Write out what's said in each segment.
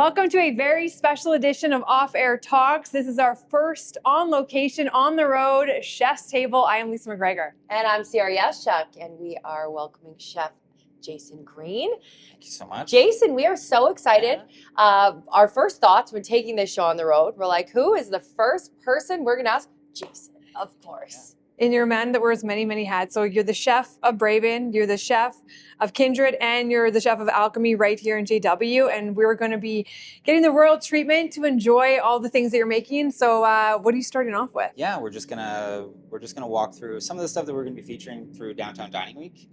Welcome to a very special edition of Off Air Talks. This is our first on location, on the road chef's table. I am Lisa McGregor. And I'm Ciara Yashchuk, and we are welcoming Chef Jason Greene. Thank you so much. Jason, we are so excited. Our first thoughts when taking this show on the road, we're like, who is the first person we're going to ask? Jason, of course. And you're a man that wears many, many hats. So you're the chef of Braven, you're the chef of Kindred, and you're the chef of Alchemy right here in JW. And we're going to be getting the royal treatment to enjoy all the things that you're making. So what are you starting off with? Yeah, we're just gonna walk through some of the stuff that we're gonna be featuring through Downtown Dining Week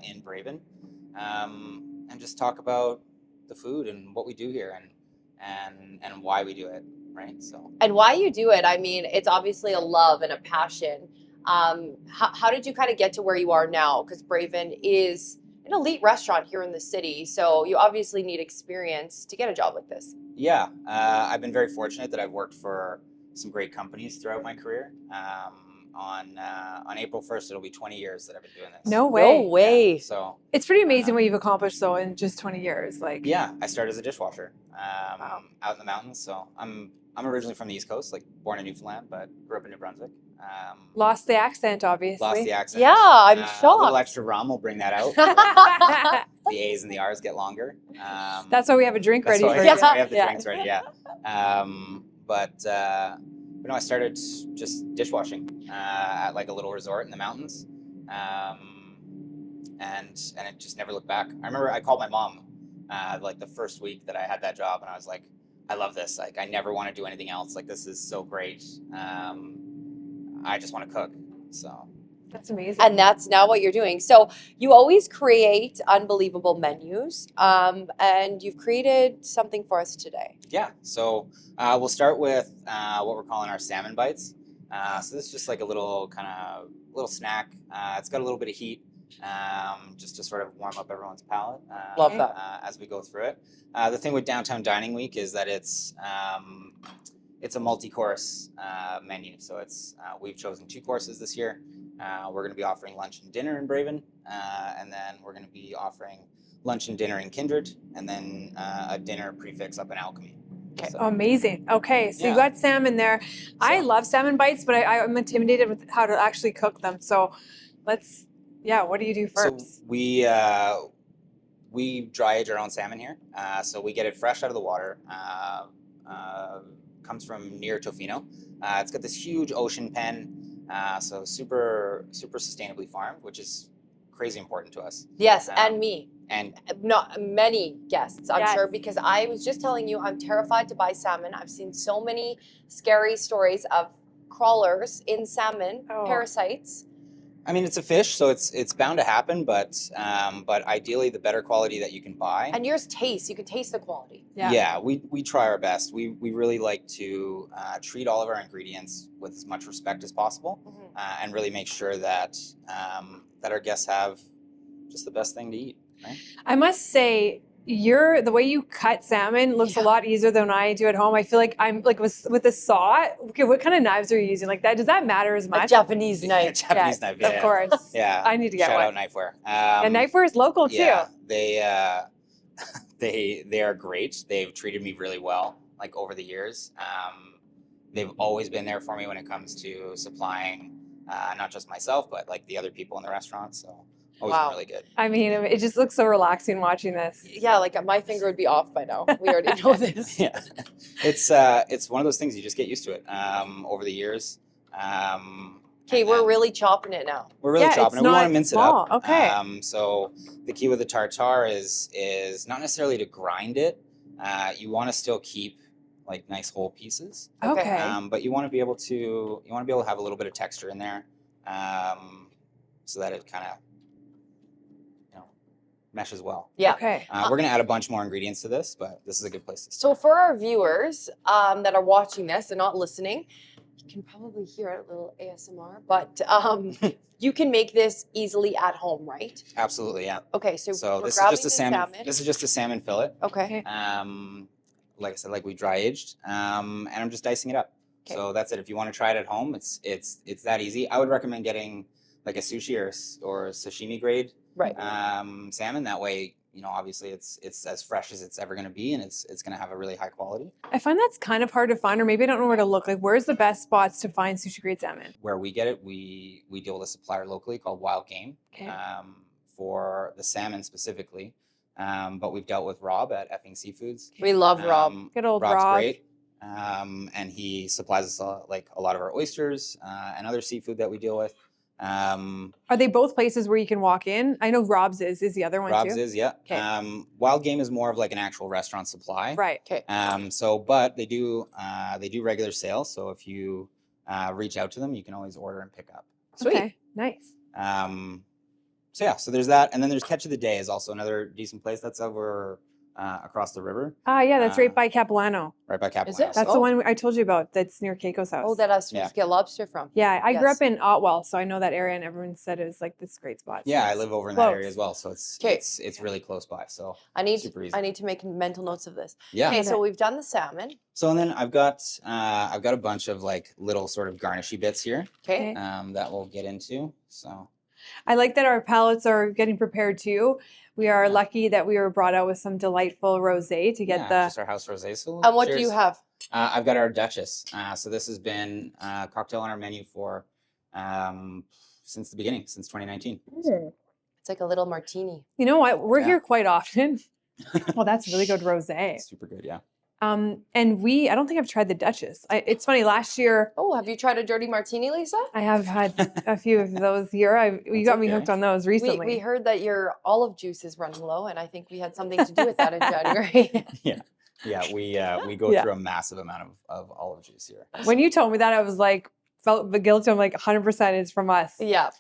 in Braven, and just talk about the food and what we do here and why we do it, right? So. And why you do it, I mean, it's obviously a love and a passion. How did you kind of get to where you are now? Because Braven is an elite restaurant here in the city, so you obviously need experience to get a job like this. Yeah, I've been very fortunate that I've worked for some great companies throughout my career. On April 1st, it'll be 20 years that I've been doing this. No way. No way. Yeah, so It's pretty amazing what you've accomplished though in just 20 years. Like, yeah, I started as a dishwasher Wow. out in the mountains. So I'm originally from the East Coast, like born in Newfoundland, but grew up in New Brunswick. Lost the accent, obviously. Lost the accent. Yeah, I'm A shocked. little extra rum will bring that out. The A's and the R's get longer. That's why we have a drink ready for we you. have the Yeah. drinks ready, yeah. But no, I started just dishwashing at like a little resort in the mountains, and it just never looked back. I remember I called my mom like the first week that I had that job, and I was like, I love this. Like, I never want to do anything else. Like, this is so great. I just want to cook. So. That's amazing. And that's now what you're doing. So you always create unbelievable menus, and you've created something for us today. Yeah, so we'll start with what we're calling our salmon bites. So this is just like a little little snack. It's got a little bit of heat, just to sort of warm up everyone's palate. Love that. As we go through it. The thing with Downtown Dining Week is that it's a multi-course menu. So it's we've chosen 2 courses this year. We're going to be offering lunch and dinner in Braven, and then we're going to be offering lunch and dinner in Kindred, and then a dinner prefix up in Alchemy. Okay. So, Amazing. Okay, so Yeah. you got salmon there. I love salmon bites, but I'm intimidated with how to actually cook them. So what do you do first? So we dry age our own salmon here. So we get it fresh out of the water. Comes from near Tofino. It's got this huge ocean pen. So super sustainably farmed, which is crazy important to us. Yes, and me. And Not many guests, I'm Yes. sure, because I was just telling you, I'm terrified to buy salmon. I've seen so many scary stories of crawlers in salmon, Oh. parasites. I mean, it's a fish, so it's bound to happen. But ideally, the better quality that you can buy. And yours taste, you can taste the quality. Yeah. We try our best. We really like to treat all of our ingredients with as much respect as possible, and really make sure that that our guests have just the best thing to eat. Right? I must say, the way you cut salmon looks a lot easier than I do at home. I feel like I'm like with a saw. Okay, what kind of knives are you using? Like that? Does that matter as much? A Japanese knife. Japanese knife, yeah. Of course. Yeah. I need to get Shout one. out Knifeware. And Knifeware is local too. Yeah, they are great. They've treated me really well, like over the years. They've always been there for me when it comes to supplying, not just myself, but like the other people in the restaurant. So always been really good. I mean, it just looks so relaxing watching this. Yeah, like my finger would be off by now. We already know this. Yeah, it's one of those things you just get used to it over the years. Okay, we're really chopping it now. We're really chopping it. We want to mince small. it up. Okay. So the key with the tartar is not necessarily to grind it. You want to still keep like nice whole pieces. Okay. But you want to be able to have a little bit of texture in there, so that it kind of meshes well. Yeah. Okay. We're gonna add a bunch more ingredients to this, but this is a good place to So start. for our viewers that are watching this and not listening, you can probably hear a little ASMR, but you can make this easily at home, right? Absolutely, yeah. Okay, so we're this is grabbing just a the salmon. This is just a salmon fillet. Okay. Like I said, like we dry aged, and I'm just dicing it up. Okay. So that's it. If you want to try it at home, it's that easy. I would recommend getting like a sushi or sashimi grade Right. salmon. That way, obviously it's as fresh as it's ever going to be, and it's going to have a really high quality. I find that's kind of hard to find, or maybe I don't know where to look. Like, where's the best spots to find sushi grade salmon? Where we get it, we deal with a supplier locally called Wild Game, Okay. for the salmon specifically. But we've dealt with Rob at Effing Seafoods. We love Rob. Good old Rob's Rob. great. And he supplies us a lot of our oysters and other seafood that we deal with. Are they both places where you can walk in? I know Rob's is the other one Rob's too. is, yeah. Okay. Wild Game is more of like an actual restaurant supply. Right. Okay. But they do regular sales. So if you reach out to them, you can always order and pick up. Sweet. Okay. Nice. So there's that, and then there's Catch of the Day is also another decent place that's over across the river, Yeah, that's right by Capilano. right by Capilano. Is it? That's the one I told you about. That's near Keiko's house. Oh, that us Yeah. get lobster from. Yeah, I grew Yes. up in Otwell, so I know that area, and everyone said it was like this great spot. Yeah, I It's live over in close. that area as well, so it's Okay. it's really close by. So I need super easy. I need to make mental notes of this. yeah. Okay, Love so it. we've done the salmon. So and then I've got a bunch of like little sort of garnishy bits here Okay. that we'll get into. So I like that our palates are getting prepared too. We are Yeah. lucky that we were brought out with some delightful rosé to get yeah, just our house rosé. So And what do cheers. you have? I've got our Duchess. So this has been a cocktail on our menu for since the beginning, since 2019. It's like a little martini. You know what? We're Yeah. here quite often. Well, that's really good rosé. Super good, yeah. And I don't think I've tried the Duchess. It's funny. Last year, Oh, have you tried a dirty martini, Lisa? I have had a few of those here. You That's got me okay. hooked on those recently. We heard that your olive juice is running low, and I think we had something to do with that in January. Yeah, we go Yeah. through a massive amount of olive juice here. When you told me that, I was like, felt the guilt. I'm like, 100% is from us. Yeah.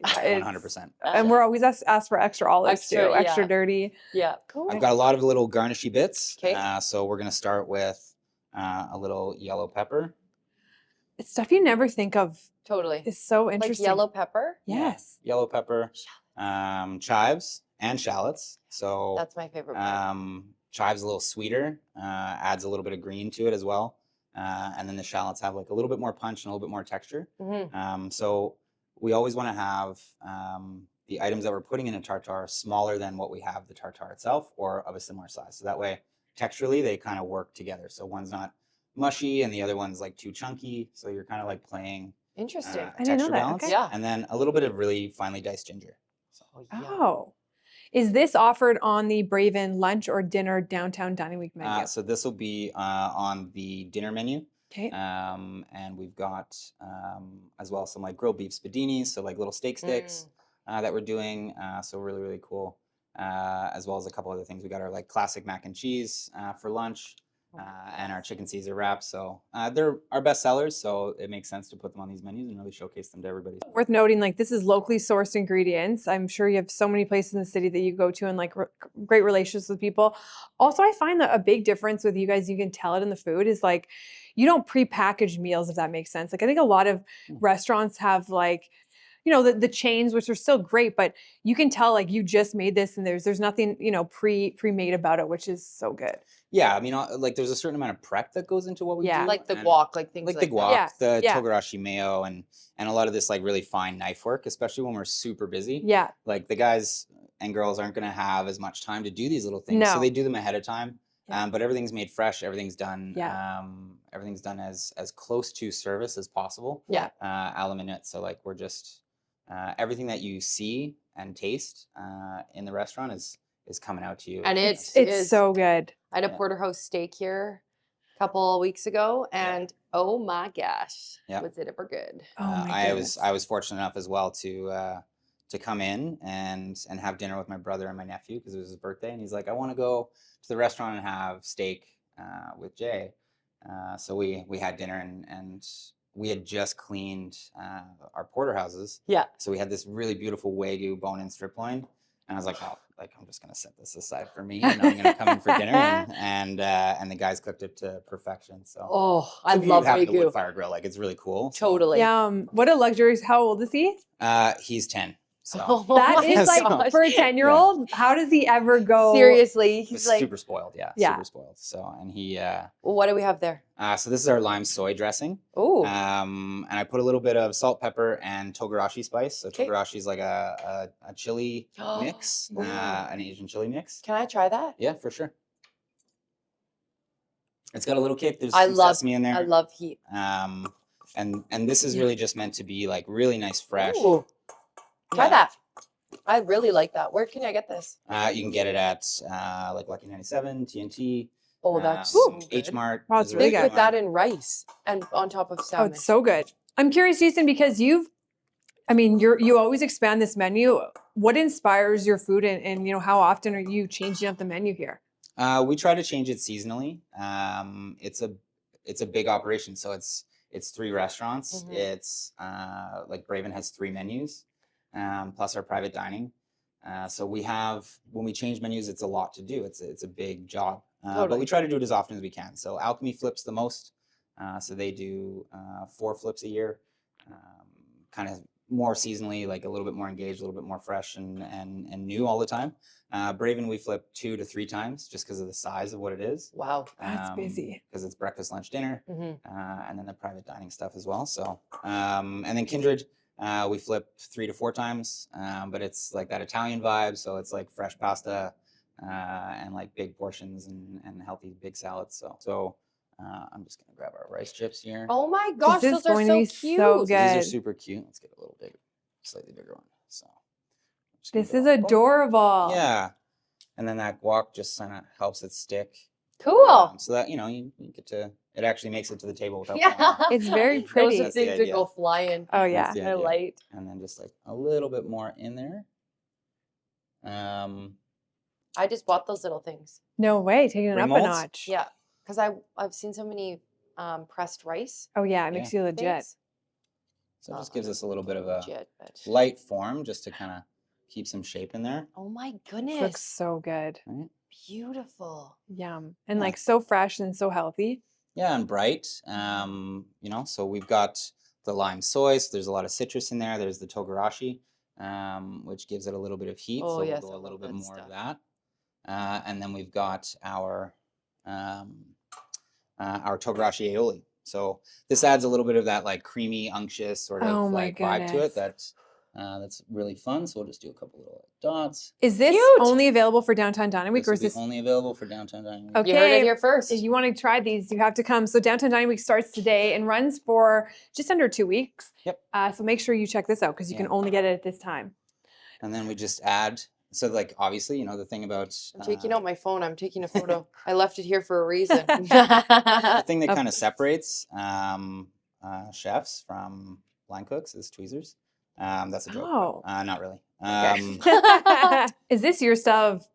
It's- 100%. And we're always asked for extra olives Extra, too, extra yeah. dirty. Yeah. Cool. I've got a lot of little garnishy bits. 'Kay. So we're gonna start with a little yellow pepper. It's stuff you never think of. Totally. It's so Like interesting. yellow pepper. Yes. Yellow pepper, chives, and shallots. So That's my favorite part. chives a little sweeter, adds a little bit of green to it as well. And then the shallots have like a little bit more punch and a little bit more texture. Mhm. So we always want to have the items that we're putting in a tartar smaller than what we have the tartar itself, or of a similar size. So that way, texturally, they kind of work together. So one's not mushy and the other one's like too chunky. So you're kind of like playing Interesting. I didn't know texture that, balance. okay. Yeah. And then a little bit of really finely diced ginger. So, Oh. Is this offered on the Braven lunch or dinner downtown dining week menu? so this will be on the dinner menu. Okay. And we've got as well some like grilled beef spadinis, so like little steak sticks that we're doing. So really, really cool. As well as a couple other things. We got our like classic mac and cheese for lunch, and our chicken Caesar wraps. So they're our best sellers, so it makes sense to put them on these menus and really showcase them to everybody. Worth noting, like this is locally sourced ingredients. I'm sure you have so many places in the city that you go to and like great relationships with people. Also, I find that a big difference with you guys, you can tell it in the food, is like you don't pre-package meals, if that makes sense. Like I think a lot of restaurants have like, you know, the chains, which are still great, but you can tell like you just made this and there's nothing, you know, pre-made about it, which is so good. Yeah, I mean, like there's a certain amount of prep that goes into what we Yeah. do. Like the and- guac, like things like like the that. guac, Yeah, the yeah. togarashi mayo, and a lot of this like really fine knife work, especially when we're super busy. Yeah. Like the guys and girls aren't going to have as much time to do these little things, so No. they do them ahead of time. Yeah. But everything's made fresh. Everything's done. Yeah. Everything's done as close to service as possible. Yeah. A la minute. So like we're just everything that you see and taste in the restaurant is coming out to you. And It's is so good. I had a Yeah. porterhouse steak here a couple of weeks ago, and oh my gosh, Yeah. was it ever good? Oh my I goodness. was fortunate enough as well to come in and have dinner with my brother and my nephew because it was his birthday, and he's like, I want to go to the restaurant and have steak with Jay. So we had dinner and we had just cleaned our porterhouses. Yeah. So we had this really beautiful Wagyu bone-in strip loin, and I was like, oh, like I'm just gonna set this aside for me, and I'm gonna come in for dinner, and the guys cooked it to perfection. So Oh, I if you love have the wood Wagyu. fire grill, like it's really cool. So, Totally. Yeah. What a luxury. How old is he? he's 10. So That my is like gosh. for a 10-year-old. How does he ever go? Seriously, he's he's like, super spoiled. Yeah, Yeah. super spoiled. So and he. well, what do we have there? So this is our lime soy dressing. Oh, And I put a little bit of salt, pepper, and togarashi spice. So Okay. togarashi is like a chili mix, Ooh. an Asian chili mix. Can I try that? Yeah, for sure. It's got a little kick. There's I some love sesame in there. I love heat. And this is really just meant to be like really nice, fresh. Ooh. Try Yeah. that. I really like that. Where can I get this? You can get it at like Lucky 97, TNT. Oh, that's so good. H Mart. Wow, it's is a really They good put that one. in rice and on top of Oh, salmon. it's so good. I'm curious, Jason, because you always expand this menu. What inspires your food, and how often are you changing up the menu here? We try to change it seasonally. It's a big operation, so it's 3 restaurants. Mhm. It's like Braven has 3 menus, plus our private dining. So when we change menus, it's a lot to do. It's a big job, but Totally. we try to do it as often as we can. So Alchemy flips the most, so they do 4 flips a year, kind of more seasonally, like a little bit more engaged, a little bit more fresh and new all the time. Braven, we flip 2 to 3 times just because of the size of what it is. Wow. That's busy. Because it's breakfast, lunch, dinner, hmm and then the private dining stuff as well. So, and then Kindred, we flip 3 to 4 times, but it's like that Italian vibe. So it's like fresh pasta and like big portions and healthy big salads. So I'm just gonna grab our rice chips here. Oh my gosh, This is those are going so to be cute. so These are good. super cute. Let's get a little bigger, slightly bigger one. So I'm just This gonna is go- adorable. Yeah, and then that guac just kind of helps it stick. Cool. So that you get to it actually makes it to the table without Yeah. falling out. It's very Those pretty. are That's the things that idea. go flying. Oh That's yeah. the I idea. light. And then just like a little bit more in there. I just bought those little things. No way, taking it Ring up a molds? notch. Yeah, because I've seen so many pressed rice Oh yeah, it makes you legit. things. So it just gives us a little bit of a Legit, but light form just to kind of keep some shape in there. oh my This goodness, looks so good. Right? beautiful. Yum. And Yeah. like so fresh and so healthy. Yeah, and bright. So we've got the lime soy, so there's a lot of citrus in there. There's the togarashi, which gives it a little bit of heat. Oh, So yes, we'll I go a little love bit that more of stuff. that. And then we've got our togarashi aioli. So this adds a little bit of that like creamy, unctuous sort of Oh my like vibe to it. goodness. That's really fun. So we'll just do a couple little dots. Is this Cute. only available for Downtown Dining Week, This or will is be this only available for downtown dining. Week. Okay. You heard it here first. if you want to try these? You have to come. So Downtown Dining Week starts today and runs for just under 2 weeks. Yep. So make sure you check this out because you can Yeah. only get it at this time. And then we just add. So like obviously, the thing about I'm taking out my phone. I'm taking a photo. I left it here for a reason. the thing that Of- kind of separates chefs from line cooks is tweezers. That's a joke. Oh. But, not really. Is this your style of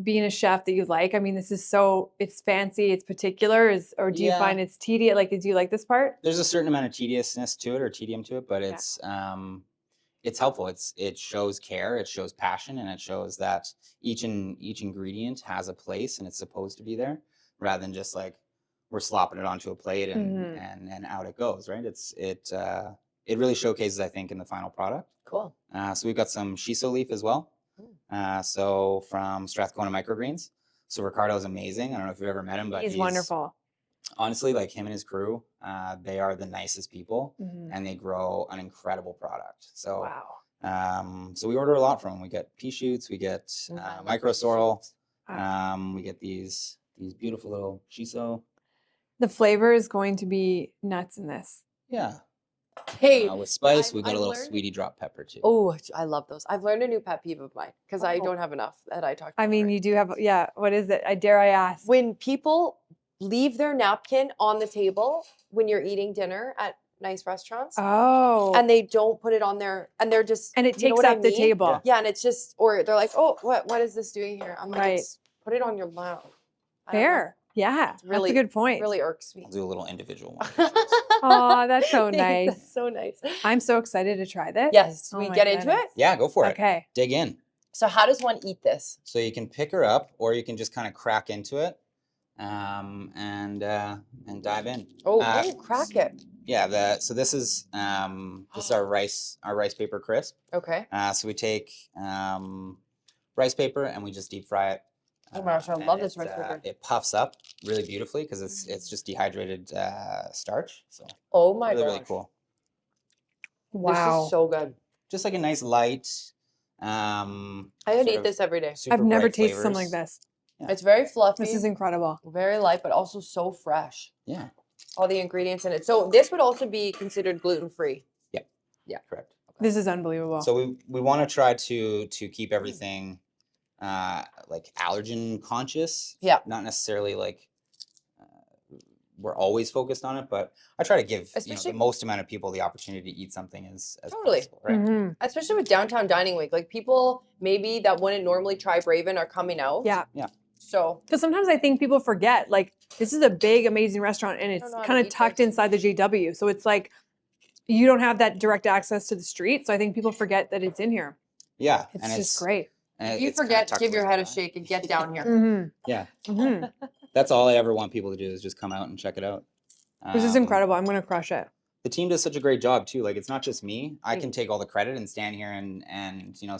being a chef that you like? I mean, it's fancy, it's particular, or do you Yeah. find it's tedious? Like, do you like this part? There's a certain amount of tediousness to it or tedium to it, but Yeah. it's helpful. It shows care, it shows passion, and it shows that each ingredient has a place and it's supposed to be there, rather than just like we're slopping it onto a plate and and out it goes, right? It really showcases, I think, in the final product. Cool. So we've got some shiso leaf as well. So from Strathcona Microgreens. So Ricardo is amazing. I don't know if you've ever met him, but He's wonderful. Honestly, like him and his crew, they are the nicest people, Mhm. and they grow an incredible product. So, Wow. so we order a lot from them. We get pea shoots, we get I love micro pea sorrel, shoots. we get these beautiful little shiso. The flavor is going to be nuts in this. Yeah. Hey, With spice, we got I've a little learned- sweetie drop pepper too. oh, I love those. I've learned a new pet peeve of mine because I Oh. don't have enough that I talked about. I mean, already. you do have, yeah, what is it? Dare I ask? When people leave their napkin on the table when you're eating dinner at nice restaurants Oh. and they don't put it on there and they're just And it you know takes what I up the mean? table. Yeah, and it's just or they're like, oh, what is this doing here? I'm like, Right. it's put it on your lap. I don't know. Fair. Yeah. Really- That's a good point. Really irks me. I'll do a little individual one. Aw, that's so Thanks, nice. That's so nice. I'm so excited to try this. Yes, Oh we my get into goodness. it. Yeah, go for it. Okay. Dig in. So how does one eat this? So you can pick her up, or you can just kind of crack into it, and dive in. Oh, crack it. Yeah, so this is our rice paper crisp. Okay. So we take rice paper and we just deep fry it. Oh my gosh, I and love this rice paper. It puffs up really beautifully because it's just dehydrated starch. So Oh my really gosh. really cool. Wow. This is so good. Just like a nice light. I could eat this every day. super I've never bright tasted something like flavors. this. It's very fluffy. This is incredible. very light, but also so fresh. Yeah. All the ingredients in it. So this would also be considered gluten-free. Yeah, correct. This is unbelievable. So we want to try to keep everything like allergen conscious. Yeah. Not necessarily like we're always focused on it, but I try to give Especially- the most amount of people the opportunity to eat something as Totally. possible. Right. Mhm. Especially with downtown dining week. Like people maybe that wouldn't normally try Braven are coming out. Yeah. So Because sometimes I think people forget, like, this is a big, amazing restaurant and it's know how to kind of eat tucked this. inside the JW. So it's like you don't have that direct access to the street. So I think people forget that it's in here. Yeah. It's and just great. and if you it's kinda forget, tucked give your away head a in the back. shake and get down here. Mm-hmm. Yeah. Mm-hmm. That's all I ever want people to do is just come out and check it out. This is incredible. I'm going to crush it. The team does such a great job too. Like it's not just me. I Mm. can take all the credit and stand here and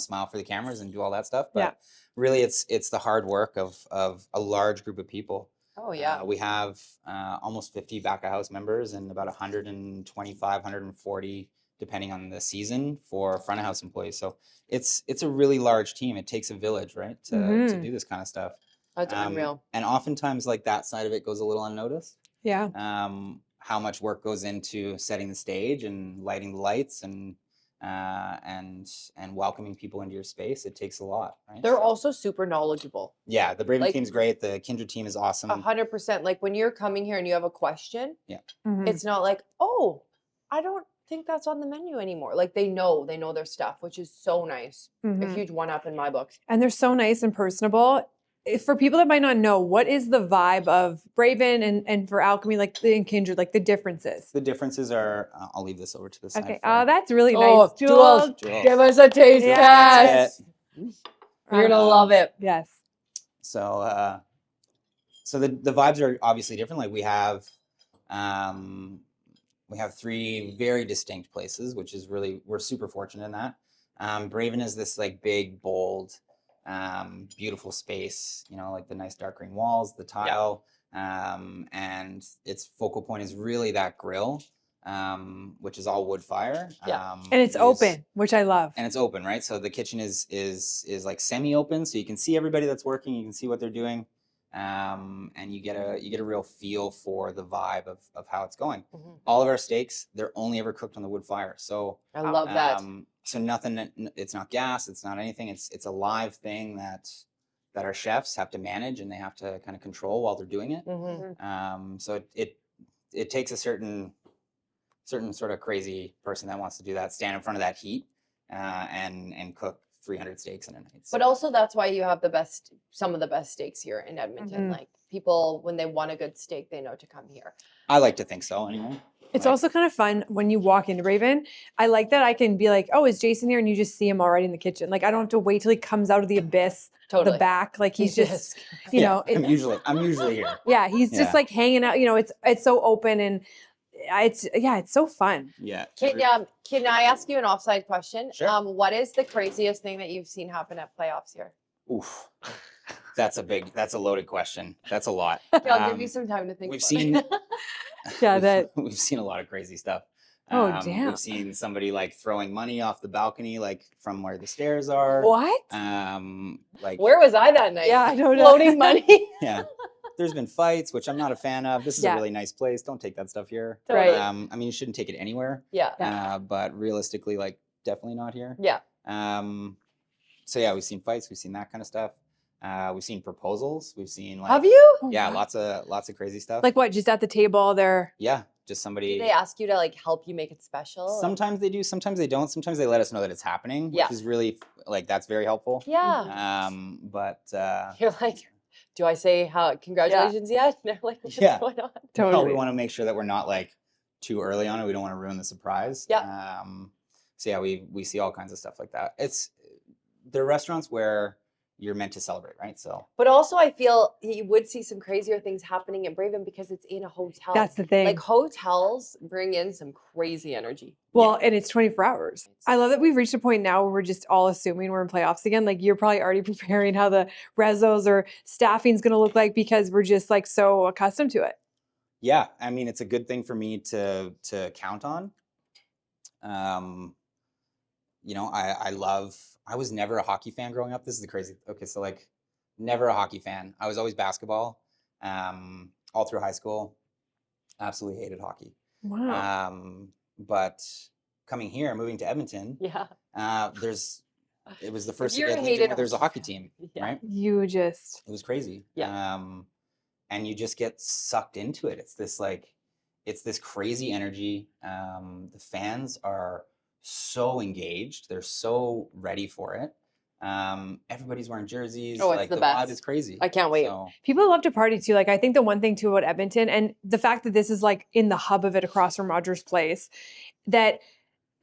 smile for the cameras and do all that stuff. But Yeah. really, it's the hard work of a large group of people. Oh yeah. We have almost 50 back of house members and about 125, 140 depending on the season for front of house employees. So it's a really large team. It takes a village, right, to Mhm. do this kind of stuff. That's unreal. And oftentimes, like that side of it goes a little unnoticed. Yeah. How much work goes into setting the stage and lighting the lights and welcoming people into your space. It takes a lot, right? They're also super knowledgeable. Yeah, the Braven like- team's great. The Kindred team is awesome. 100%. Like when you're coming here and you have a question, Mhm. it's not like, oh, I don't think that's on the menu anymore. Like they know their stuff, which is so nice. A Mhm. huge one up in my book. And they're so nice and personable. For people that might not know, what is the vibe of Braven and for Alchemy, like in Kindred, like the differences? The differences are, I'll leave this over to the side. Okay. for- Oh, that's really Oh, nice. Jewel. Jewel. Give us a taste Yes. test. You're gonna love it. Yes. So, so the vibes are obviously different. Like we have 3 very distinct places, which is really, we're super fortunate in that. Braven is this like big, bold, beautiful space, like the nice dark green walls, the tile, and its focal point is really that grill, which is all wood fire. Yeah. And it's open, which I love. And it's open, right? So the kitchen is like semi-open, so you can see everybody that's working, you can see what they're doing, and you get a real feel for the vibe of how it's going. Mhm. All of our steaks, they're only ever cooked on the wood fire, so I love that. so nothing, it's not gas, it's not anything. It's a live thing that our chefs have to manage and they have to kind of control while they're doing it. Mhm. So it takes a certain sort of crazy person that wants to do that, stand in front of that heat, and cook 300 steaks in a night. But also that's why you have some of the best steaks here in Edmonton. Mhm. Like people, when they want a good steak, they know to come here. I like to think so, anyway. It's Like- also kind of fun when you walk into Braven. I like that I can be like, oh, is Jason here? And you just see him already in the kitchen. Like, I don't have to wait till he comes out of the abyss, Totally. the back. Like, he's just, Yes. you know, I'm usually here. yeah, he's Yeah. just like hanging out. It's so open and it's so fun. Yeah. Can I ask you an offside question? Sure. What is the craziest thing that you've seen happen at playoffs here? Oof. That's a loaded question. That's a lot. Okay, I'll give you some time to think. We've about seen it. Yeah, we've seen a lot of crazy stuff. Oh, damn. We've seen somebody like throwing money off the balcony, like from where the stairs are. What? Like Where was I that night? Yeah, I don't know. Floating money. yeah. There's been fights, which I'm not a fan of. This is Yeah. a really nice place. Don't take that stuff here. Right. Totally. I mean, you shouldn't take it anywhere. Yeah. But realistically, like definitely not here. Yeah. So yeah, we've seen fights. We've seen that kind of stuff. We've seen proposals. We've seen like Have you? yeah, wow. lots of crazy stuff. Like what? Just at the table there? yeah, just somebody. Do they ask you to like help you make it special? Sometimes they do. Sometimes they don't. Sometimes they let us know that it's happening, Yeah. which is really like that's very helpful. Yeah. But You're like, do I say how congratulations yet? And they're like, what's Yeah. going on? Totally. no, we want to make sure that we're not like too early on it. We don't want to ruin the surprise. Yeah. So yeah, we see all kinds of stuff like that. They're restaurants where you're meant to celebrate, right? So But also, I feel you would see some crazier things happening in Braven because it's in a hotel. That's the thing. Like hotels bring in some crazy energy. Well, and it's 24 hours. I love that we've reached a point now where we're just all assuming we're in playoffs again. Like you're probably already preparing how the rezos or staffing's going to look like because we're just like so accustomed to it. yeah, I mean, it's a good thing for me to count on. You know, I was never a hockey fan growing up. This is the crazy. Okay, so like never a hockey fan. I was always basketball. All through high school, absolutely hated hockey. Wow. But coming here, moving to Edmonton, Yeah. it was the first you're a Edmonton hated where there's a hockey hockey fan, team, yeah. right? You just. It was crazy. Yeah. And you just get sucked into it. It's this crazy energy. The fans are so engaged. They're so ready for it. Everybody's wearing jerseys. Oh, it's like the the best. vibe is crazy. I can't wait. So, People love to party too. Like I think the one thing too about Edmonton and the fact that this is like in the hub of it across from Rogers Place, that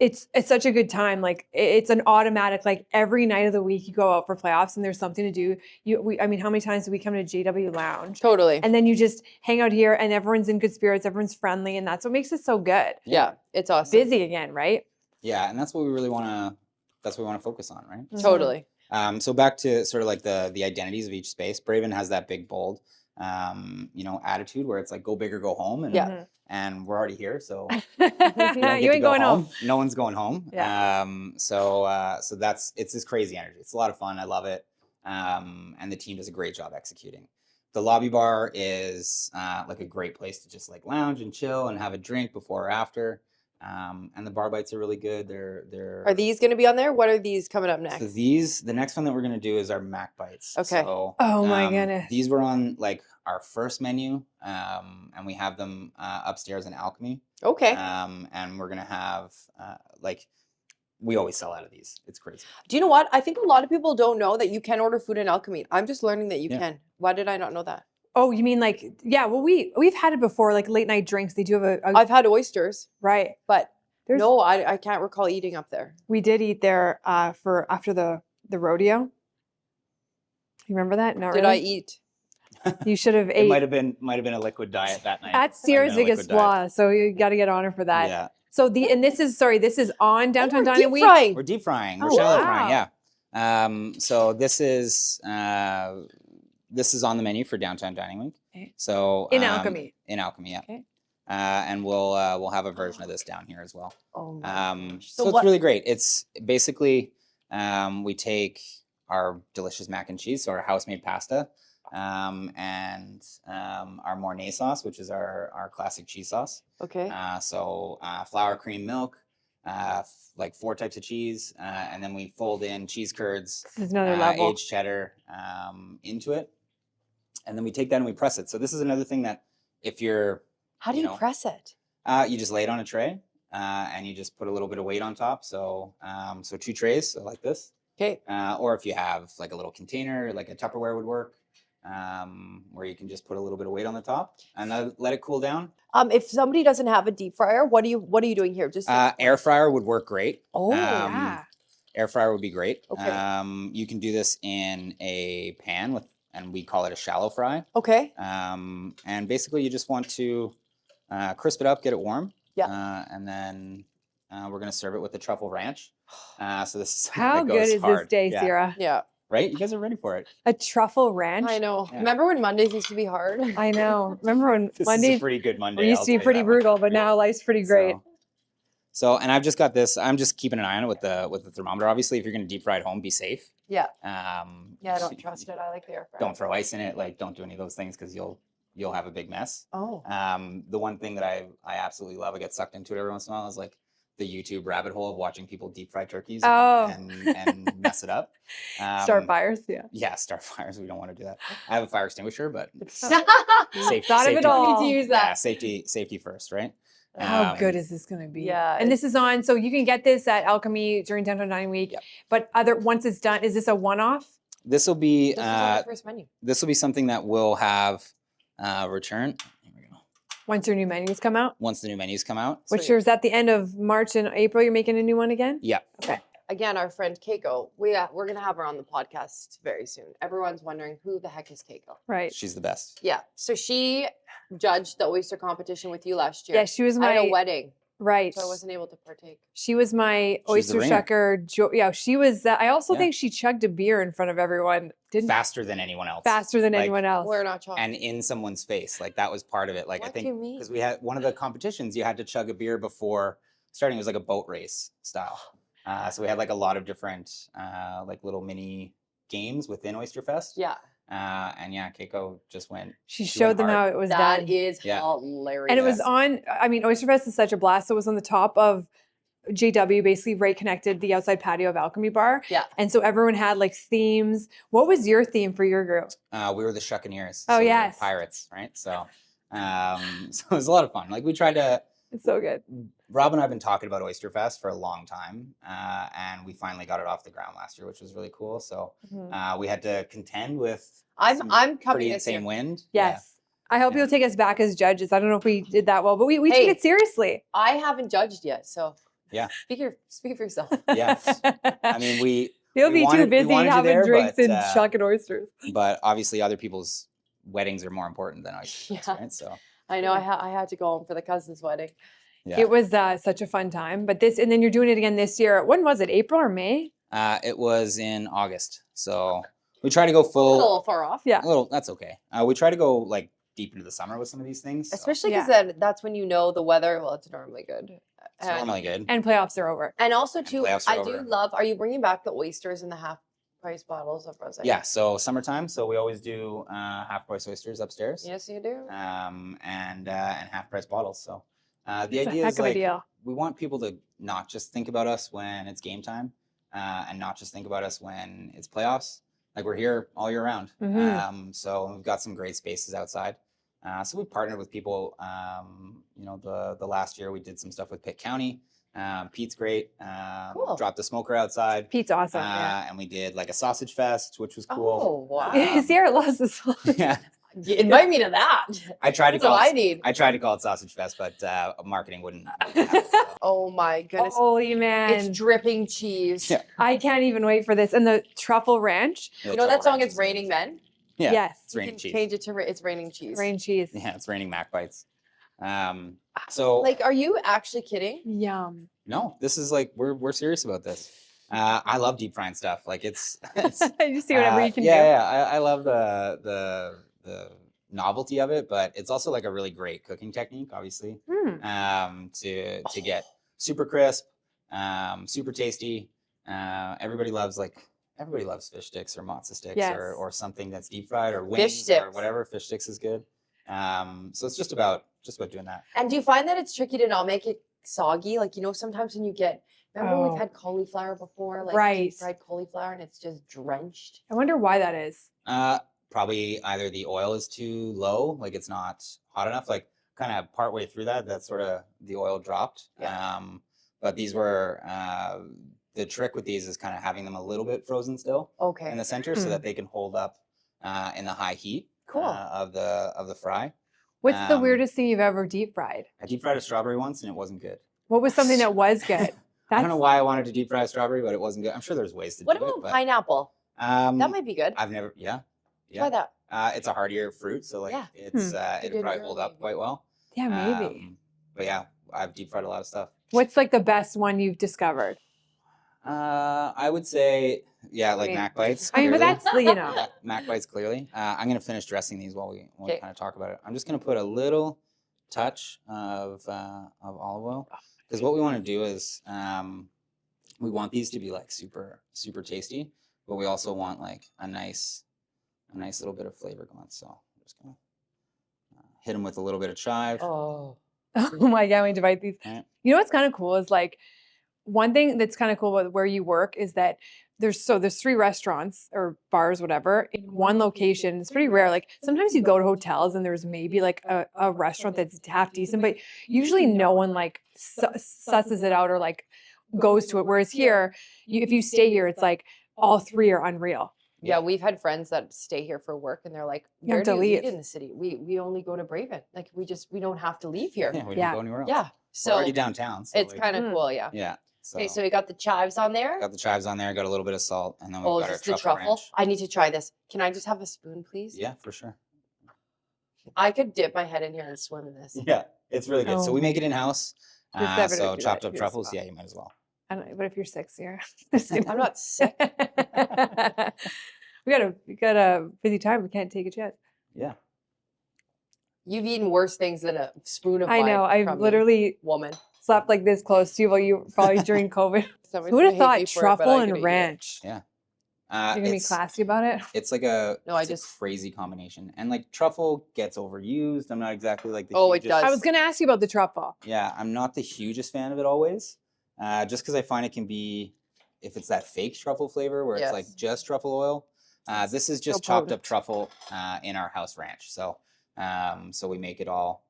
it's such a good time. Like it's an automatic, like every night of the week you go out for playoffs and there's something to do. I mean, how many times do we come to JW Lounge? Totally. And then you just hang out here and everyone's in good spirits, everyone's friendly, and that's what makes it so good. Yeah, it's awesome. Busy again, right? yeah, and that's what we really want to. That's what we want to focus on, right? Totally. So back to sort of like the identities of each space. Braven has that big, bold, you know, attitude where it's like go big or go home, and Yeah. and we're already here, so Yeah, don't get you to ain't go going home. No one's going home. Yeah. So it's this crazy energy. It's a lot of fun. I love it. And the team does a great job executing. The lobby bar is like a great place to just like lounge and chill and have a drink before or after. And the bar bites are really good. They're Are these going to be on there? What are these coming up next? So the next one that we're gonna do is our Mac Bites. Okay. So, Oh my goodness. These were on like our first menu, and we have them upstairs in Alchemy. Okay. And we're gonna have like we always sell out of these. It's crazy. Do you know what? I think a lot of people don't know that you can order food in Alchemy. I'm just learning that you Yeah. can. Why did I not know that? Oh, you mean like, yeah, well, we've had it before, like late night drinks. They do have a I've had oysters, right. but There's- no, I can't recall eating up there. We did eat there for after the rodeo. You remember that? Not Did I really? eat? You should have It ate might have been a liquid diet that night. at Sears Might have been a Vegas liquid diet. Spa, so you got to get honor for that. Yeah, So this is on Downtown we're Dining deep Week. frying. we're deep frying. We're Oh, shallow wow. frying. Yeah. So this is on the menu for Downtown Dining Week. Okay. So In Alchemy. In Alchemy, yeah. Okay. And we'll have a version of this down here as well. Oh my gosh. So it's what- really great. It's basically we take our delicious mac and cheese, so our house-made pasta, and our Mornay sauce, which is our classic cheese sauce. Okay. So flour, cream, milk, like 4 types of cheese, and then we fold in cheese curds, This is another level. aged cheddar into it, and then we take that and we press it. So this is another thing that if you're How do you know, press it? you just lay it on a tray, and you just put a little bit of weight on top. So, 2 trays, so like this. Okay. Or if you have like a little container, like a Tupperware would work, where you can just put a little bit of weight on the top and let it cool down. If somebody doesn't have a deep fryer, what are you doing here? Just Air fryer would work great. Oh, Yeah. Air fryer would be great. Okay. You can do this in a pan and we call it a shallow fry. okay. And basically you just want to crisp it up, get it warm. Yeah. And then we're gonna serve it with the truffle ranch. So this is something How that good goes is hard. this day, Yeah. Sierra? Yeah. Right? You guys are ready for it. A truffle ranch. I know. Yeah. Remember when Mondays used to be hard? I know. Remember when This is Mondays a pretty good Monday. we used I'll to be tell you pretty that one. brutal, but now life's pretty great. So, and I've just got this. I'm just keeping an eye on it with the thermometer. Obviously, if you're going to deep fry at home, be safe. Yeah. Yeah, Yeah, I don't trust it. I like the air fryer. Don't throw ice in it. Like, don't do any of those things because you'll have a big mess. Oh. The one thing that I absolutely love, I get sucked into it every once in a while, is like the YouTube rabbit hole of watching people deep fry turkeys and mess it up. Start fires. Yeah. Yeah, start fires. We don't want to do that. I have a fire extinguisher, but Thought of it all. Need to use Yeah, that. safety first, right? How Um, good is this going to be? yeah, And this is on, so you can get this at Alchemy during Downtown Dining Week. Yep. But once it's done, is this a one-off? This will be This is on the first menu. something that we'll have return. Here we go. Once your new menus come out? Once the new menus come out. Which Sweet. is at the end of March and April, you're making a new one again? Yeah. Okay. again, our friend Keiko, we're gonna have her on the podcast very soon. Everyone's wondering who the heck is Keiko. Right. She's the best. Yeah. So she judged the oyster competition with you last year. Yeah, she was I had a my wedding, right. so I wasn't able to partake. She was my She's the oyster ringer. shucker. Yeah, she was. I also Yeah. think she chugged a beer in front of everyone. Didn't Faster than anyone else. faster than Like, anyone else. We're not shocked. And in someone's face. Like that was part of it. Like I What think do you mean? because we had one of the competitions, you had to chug a beer before starting. It was like a boat race style. So we had like a lot of different like little mini games within Oyster Fest. Yeah. And yeah, Keiko just went. She went showed them hard. how it was That done. is Yeah. hilarious. And it was on, I mean, Oyster Fest is such a blast. So it was on the top of JW, basically right connected the outside patio of Alchemy Bar. Yeah. And so everyone had like themes. What was your theme for your group? We were the Shuccaneers. Oh, so we were yes. pirates, right? So, so it was a lot of fun. Like we tried to. It's so good. Rob and I have been talking about Oyster Fest for a long time, and we finally got it off the ground last year, which was really cool. So we had to contend with I'm coming pretty this year. insane wind. Yes. I hope Yeah. you'll take us back as judges. I don't know if we did that well, but we Hey. took it seriously. I haven't judged yet, so Yeah. Speak for yourself. Yeah. I mean, He'll we be wanted- too we busy wanted you having there, drinks but, and shucking oysters. but obviously other people's weddings are more important than Oyster Fest, Yeah. right? So I know. I had to go home for the cousin's wedding. yeah, It was such a fun time. But and then you're doing it again this year. When was it? April or May? it was in August. So we try to go A full. little far off. Yeah. A little. That's okay. We try to go like deep into the summer with some of these things. So Especially Yeah. because that's when you know the weather. Well, it's normally good. it's normally good. And playoffs are over. And also too, playoffs are I do over. love. Are you bringing back the oysters in the half price bottles of rosé? Yeah, so summertime, so we always do half price oysters upstairs. Yes, you do. And half price bottles. So the It's a idea heck is of a like deal. we want people to not just think about us when it's game time, and not just think about us when it's playoffs. Like we're here all year round. Mhm. So we've got some great spaces outside. So we've partnered with people. You know, the last year we did some stuff with Pitt County. Pete's great. Cool. Dropped the smoker outside. Pete's awesome. Yeah. And we did like a sausage fest, which was cool. Oh wow! Sierra loves this one. Yeah, Invite me to that. I tried to That's what call I it. need. I tried to call it Sausage Fest, but marketing wouldn't have it, so. Oh my goodness! Holy man. It's dripping cheese. Yeah. I can't even wait for this. And the truffle ranch. Yeah, You know that truffle song? ranch It's is raining good. men. Yeah, Yes. it's You raining can cheese. change it to it's raining cheese. Rain cheese. Yeah, it's raining Mac bites. So Like, are you actually kidding? Yum. no, this is like we're serious about this. I love deep frying stuff. Like it's You see whatever you can yeah, do. yeah. I love the novelty of it, but it's also like a really great cooking technique, obviously. To get super crisp, super tasty. Everybody loves fish sticks or matzo sticks Yes. or something that's deep fried or Fish wings or sticks. whatever. Fish sticks is good. So it's just about doing that. And do you find that it's tricky to not make it soggy? Like, you know, sometimes when you get, remember Oh. we've had cauliflower before, like Right. deep fried cauliflower, and it's just drenched. I wonder why that is. Probably either the oil is too low, like it's not hot enough. Like kind of partway through that's sort of the oil dropped. Yeah. But these were the trick with these is kind of having them a little bit frozen still Okay. in the center so that they can hold up in the high heat Cool. of the fry. What's the Um, weirdest thing you've ever deep fried? I deep fried a strawberry once and it wasn't good. What was something that was good? I don't know why I wanted to deep fry a strawberry, but it wasn't good. I'm sure there's ways to What do it. about But, pineapple? That might be good. I've never, yeah. Try that. It's a hardier fruit, so like Yeah. it's It it'd did probably hold really up quite well. Yeah, maybe. But yeah, I've deep fried a lot of stuff. What's like the best one you've discovered? I would say, yeah, like I mean- Mac bites. I mean, but clearly. that's you know. Mac bites clearly. I'm gonna finish dressing these while we Okay. kind of talk about it. I'm just gonna put a little touch of olive oil because what we want to do is we want these to be like super tasty, but we also want like a nice little bit of flavor going. So I'm just gonna hit them with a little bit of chive. Oh. Oh my god, we divide these. Right. You know what's kind of cool is like one thing that's kind of cool about where you work is that there's 3 restaurants or bars, whatever, in one location. It's pretty rare. Like sometimes you go to hotels and there's maybe like a restaurant that's half decent, but usually no one like susses it out or like goes to it. Whereas here, if you stay here, it's like all 3 are unreal. Yeah, we've had friends that stay here for work, and they're like, You "Where have do to you eat leave. in the city? We only go to Braven. Like we don't have to leave here." Yeah, we Yeah. don't go anywhere else. Yeah. We're So already downtown. So it's like, kind of Mm. cool. Yeah. yeah. So, Okay, so we got the chives on there. got the chives on there, got a little bit of salt, and then we've Oh, got our is this the truffle truffle? ranch. I need to try this. Can I just have a spoon, please? Yeah, for sure. I could dip my head in here and swim in this. Yeah, it's really good. Oh So we my make it in house. You're never So gonna do chopped that up to truffles. yourself. Yeah, you might as well. I don't know, but if you're 6 I'm not sick. we got a busy time. We can't take a chance. Yeah. You've eaten worse things than a spoon of I know. wine I've from me, literally woman. slept like this close to you while you probably during COVID. Somebody's Who would have gonna hate me thought for it, but truffle I and could eat it. ranch? Yeah. You're gonna be classy about it. It's like a No, I it's a just- crazy combination, and like truffle gets overused. I'm not exactly like the Oh, it hugest, does. I was gonna ask you about the truffle. Yeah, I'm not the hugest fan of it always, just because I find it can be, if it's that fake truffle flavor where it's like Yes. just truffle oil. This is just So chopped potent. up truffle in our house ranch. So, so we make it all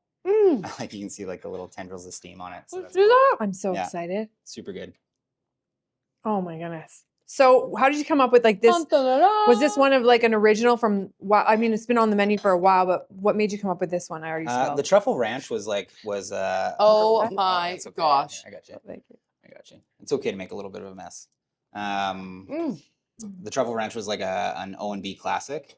like you can see like the little tendrils of steam on it. So Let's that's do cool. that. I'm so Yeah. excited. Super good. Oh my goodness. So how did you come up with like this? Was this one of like an original from? I mean, it's been on the menu for a while, but what made you come up with this one? I already The spelled. truffle ranch was Oh Okay. my that's okay. gosh. I got you. Thank you. I got you. It's okay to make a little bit of a mess. Mm. The truffle ranch was like an O&B classic.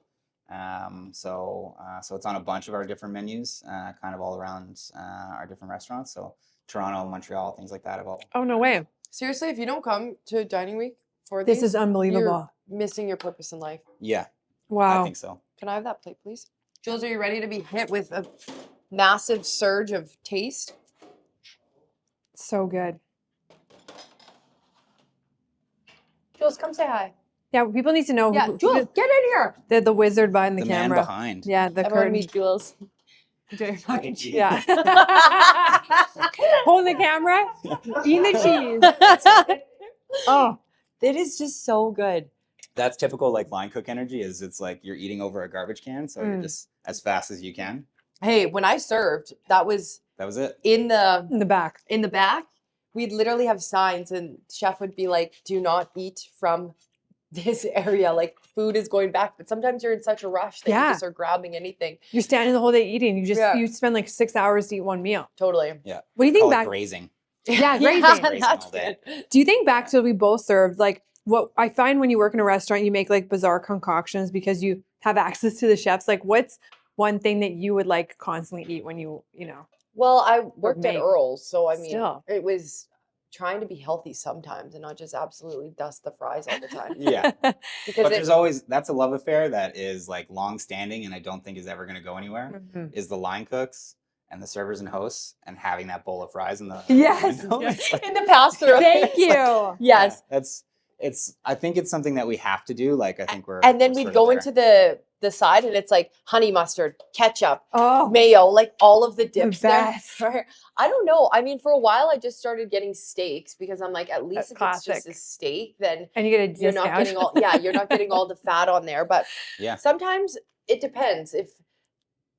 So it's on a bunch of our different menus, kind of all around our different restaurants. So Toronto, Montreal, things like that have all. Oh no way! Seriously, if you don't come to dining week for This these, is unbelievable. You're missing your purpose in life. Yeah, Wow. I think so. Can I have that plate, please? Jules, are you ready to be hit with a massive surge of taste? So good. Jules, come say hi. Yeah, people need to know. Yeah, Jules, get in here. The wizard behind the The man camera. behind. Yeah, the Everyone curtain. meet Jules. Enjoy your mac and cheese. Yeah. Hold the camera. Eating the cheese. Oh, It is just so good. That's typical like line cook energy. Is it's like you're eating over a garbage can, so you're Mm. just as fast as you can. Hey, when I served, that was That was it. in the in the back. back. We'd literally have signs, and chef would be like, "Do not eat from this area. Like food is going back." But sometimes you're in such a rush that you Yeah. just are grabbing anything. You're standing the whole day eating. Yeah. You spend like 6 hours to eat one meal. Totally. Yeah. What do you think Call it back? grazing. Yeah, grazing. Grazing that's all day. good. Do you think back to what we both served? Like what I find when you work in a restaurant, you make like bizarre concoctions because you have access to the chefs. Like what's one thing that you would like constantly eat when you know? Well, I worked at make. Earl's, so I mean, Still. it was trying to be healthy sometimes and not just absolutely dust the fries all the time. Yeah. Because But there's always that's a love affair that is like long standing and I don't think is ever going to go anywhere. Mhm. Is the line cooks and the servers and hosts and having that bowl of fries in the Yes. window. It's like- in the pass-through. Thank you. Yes. yeah, I think it's something that we have to do. Like I think we're And then we're we'd sort of go there. into the side and it's like honey mustard, ketchup, Oh, mayo, like all of the dips there. best. I don't know. I mean, for a while I just started getting steaks because I'm like, at least if it's just classic. a steak, then and you get a you're discount. not getting all you're not getting all the fat on there. But Yeah. sometimes it depends. If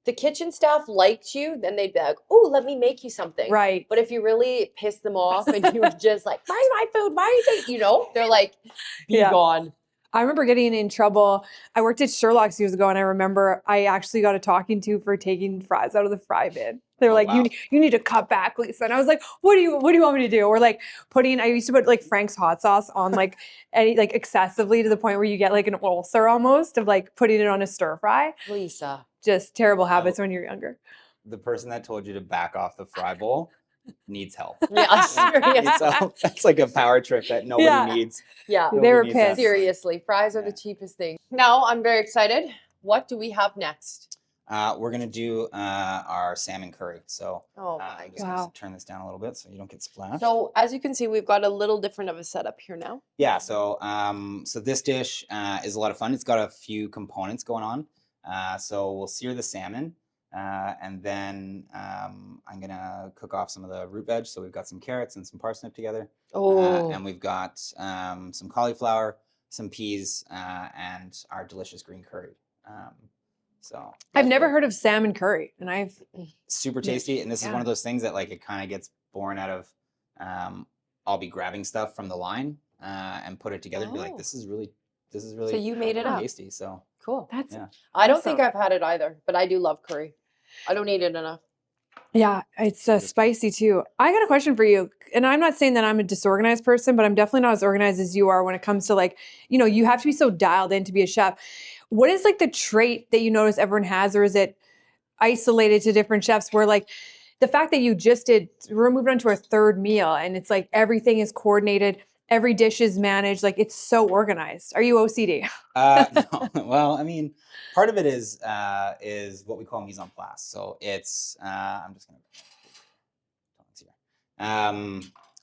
the kitchen staff liked you, then they'd be like, "Oh, let me make you something." Right. But if you really pissed them off and you were just like, "Where's my food? Why are you taking?" They're like, "Be Yeah. gone." I remember getting in trouble. I worked at Sherlock's years ago, and I remember I actually got a talking to for taking fries out of the fry bin. They were Oh, like, wow. you need to cut back, Lisa. And I was like, what do you want me to do? Or like I used to put like Frank's hot sauce on like excessively to the point where you get like an ulcer almost of like putting it on a stir fry. Lisa. Just terrible habits when you're younger. The person that told you to back off the fry bowl needs help. Yeah, serious. So that's like a power trip that nobody Yeah. needs. Yeah. They Nobody were needs that pissed. from us. Seriously, fries are the Yeah. cheapest thing. Now I'm very excited. What do we have next? We're gonna do our salmon curry. So Oh my I'm just Wow. gonna turn this down a little bit so you don't get splashed. So as you can see, we've got a little different of a setup here now. Yeah, so this dish is a lot of fun. It's got a few components going on. So we'll sear the salmon, and then I'm gonna cook off some of the root veg. So we've got some carrots and some parsnip together, and we've got some cauliflower, some peas, and our delicious green curry. So I've never heard of salmon curry, and I've super tasty, and this is Yeah. one of those things that like it kind of gets born out of. I'll be grabbing stuff from the line and put it together and be like, Oh. this is really So you made it up. tasty. So Cool. that's yeah. I don't think Awesome. I've had it either, but I do love curry. I don't eat it enough. Yeah, it's spicy too. I got a question for you. And I'm not saying that I'm a disorganized person, but I'm definitely not as organized as you are when it comes to like, you have to be so dialed in to be a chef. What is like the trait that you notice everyone has, or is it isolated to different chefs where like the fact that we're moving on to our third meal and it's like everything is coordinated, every dish is managed, like it's so organized. Are you OCD? No. Well, I mean, part of it is what we call mise en place. So it's I'm just gonna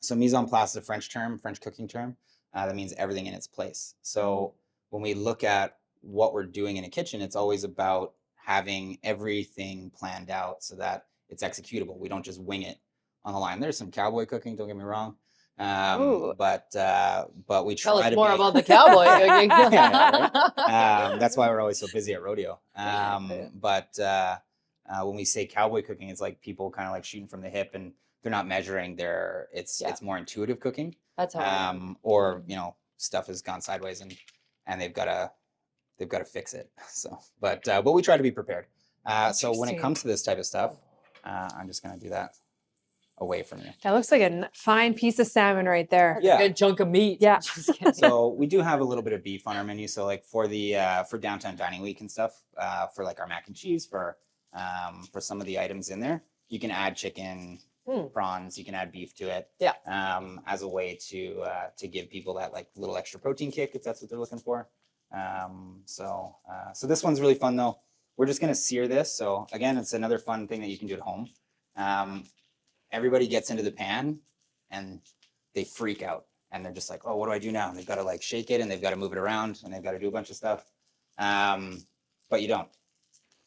so mise en place is a French term, French cooking term. That means everything in its place. So when we look at what we're doing in a kitchen, it's always about having everything planned out so that it's executable. We don't just wing it on the line. There's some cowboy cooking, don't get me wrong. Ooh. But we try Tell us to more be about the cowboy cooking. yeah, right? That's why we're always so busy at rodeo. But when we say cowboy cooking, it's like people kind of like shooting from the hip, and they're not measuring it's more intuitive cooking. That's how or stuff has gone sideways and they've got to fix it. So but we try to be prepared. So when it comes to this type of stuff, I'm just gonna do that away from you. That looks like a fine piece of salmon right there. Yeah. a good chunk of meat. Yeah. So we do have a little bit of beef on our menu. So like for the for downtown dining week and stuff, for like our mac and cheese, for some of the items in there, you can add chicken, prawns, you can add beef to it. Yeah. As a way to give people that like little extra protein kick if that's what they're looking for. So this one's really fun though. We're just gonna sear this. So again, it's another fun thing that you can do at home. Everybody gets into the pan and they freak out and they're just like, oh, what do I do now? And they've got to like shake it and they've got to move it around and they've got to do a bunch of stuff. But you don't.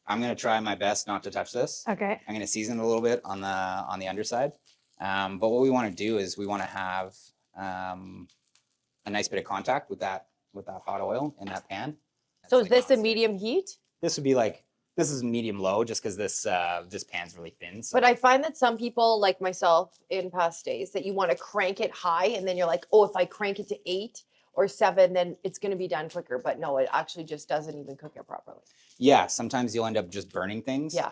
I'm going to try my best not to touch this. Okay. I'm going to season it a little bit on the underside. But what we want to do is we want to have a nice bit of contact with that hot oil in that pan. So is this a medium heat? This would be like, this is medium low just because this pan's really thin. So. But I find that some people, like myself in past days, that you want to crank it high and then you're like, oh, if I crank it to 8 or 7, then it's going to be done quicker. But no, it actually just doesn't even cook it properly. Yeah, sometimes you'll end up just burning things. Yeah.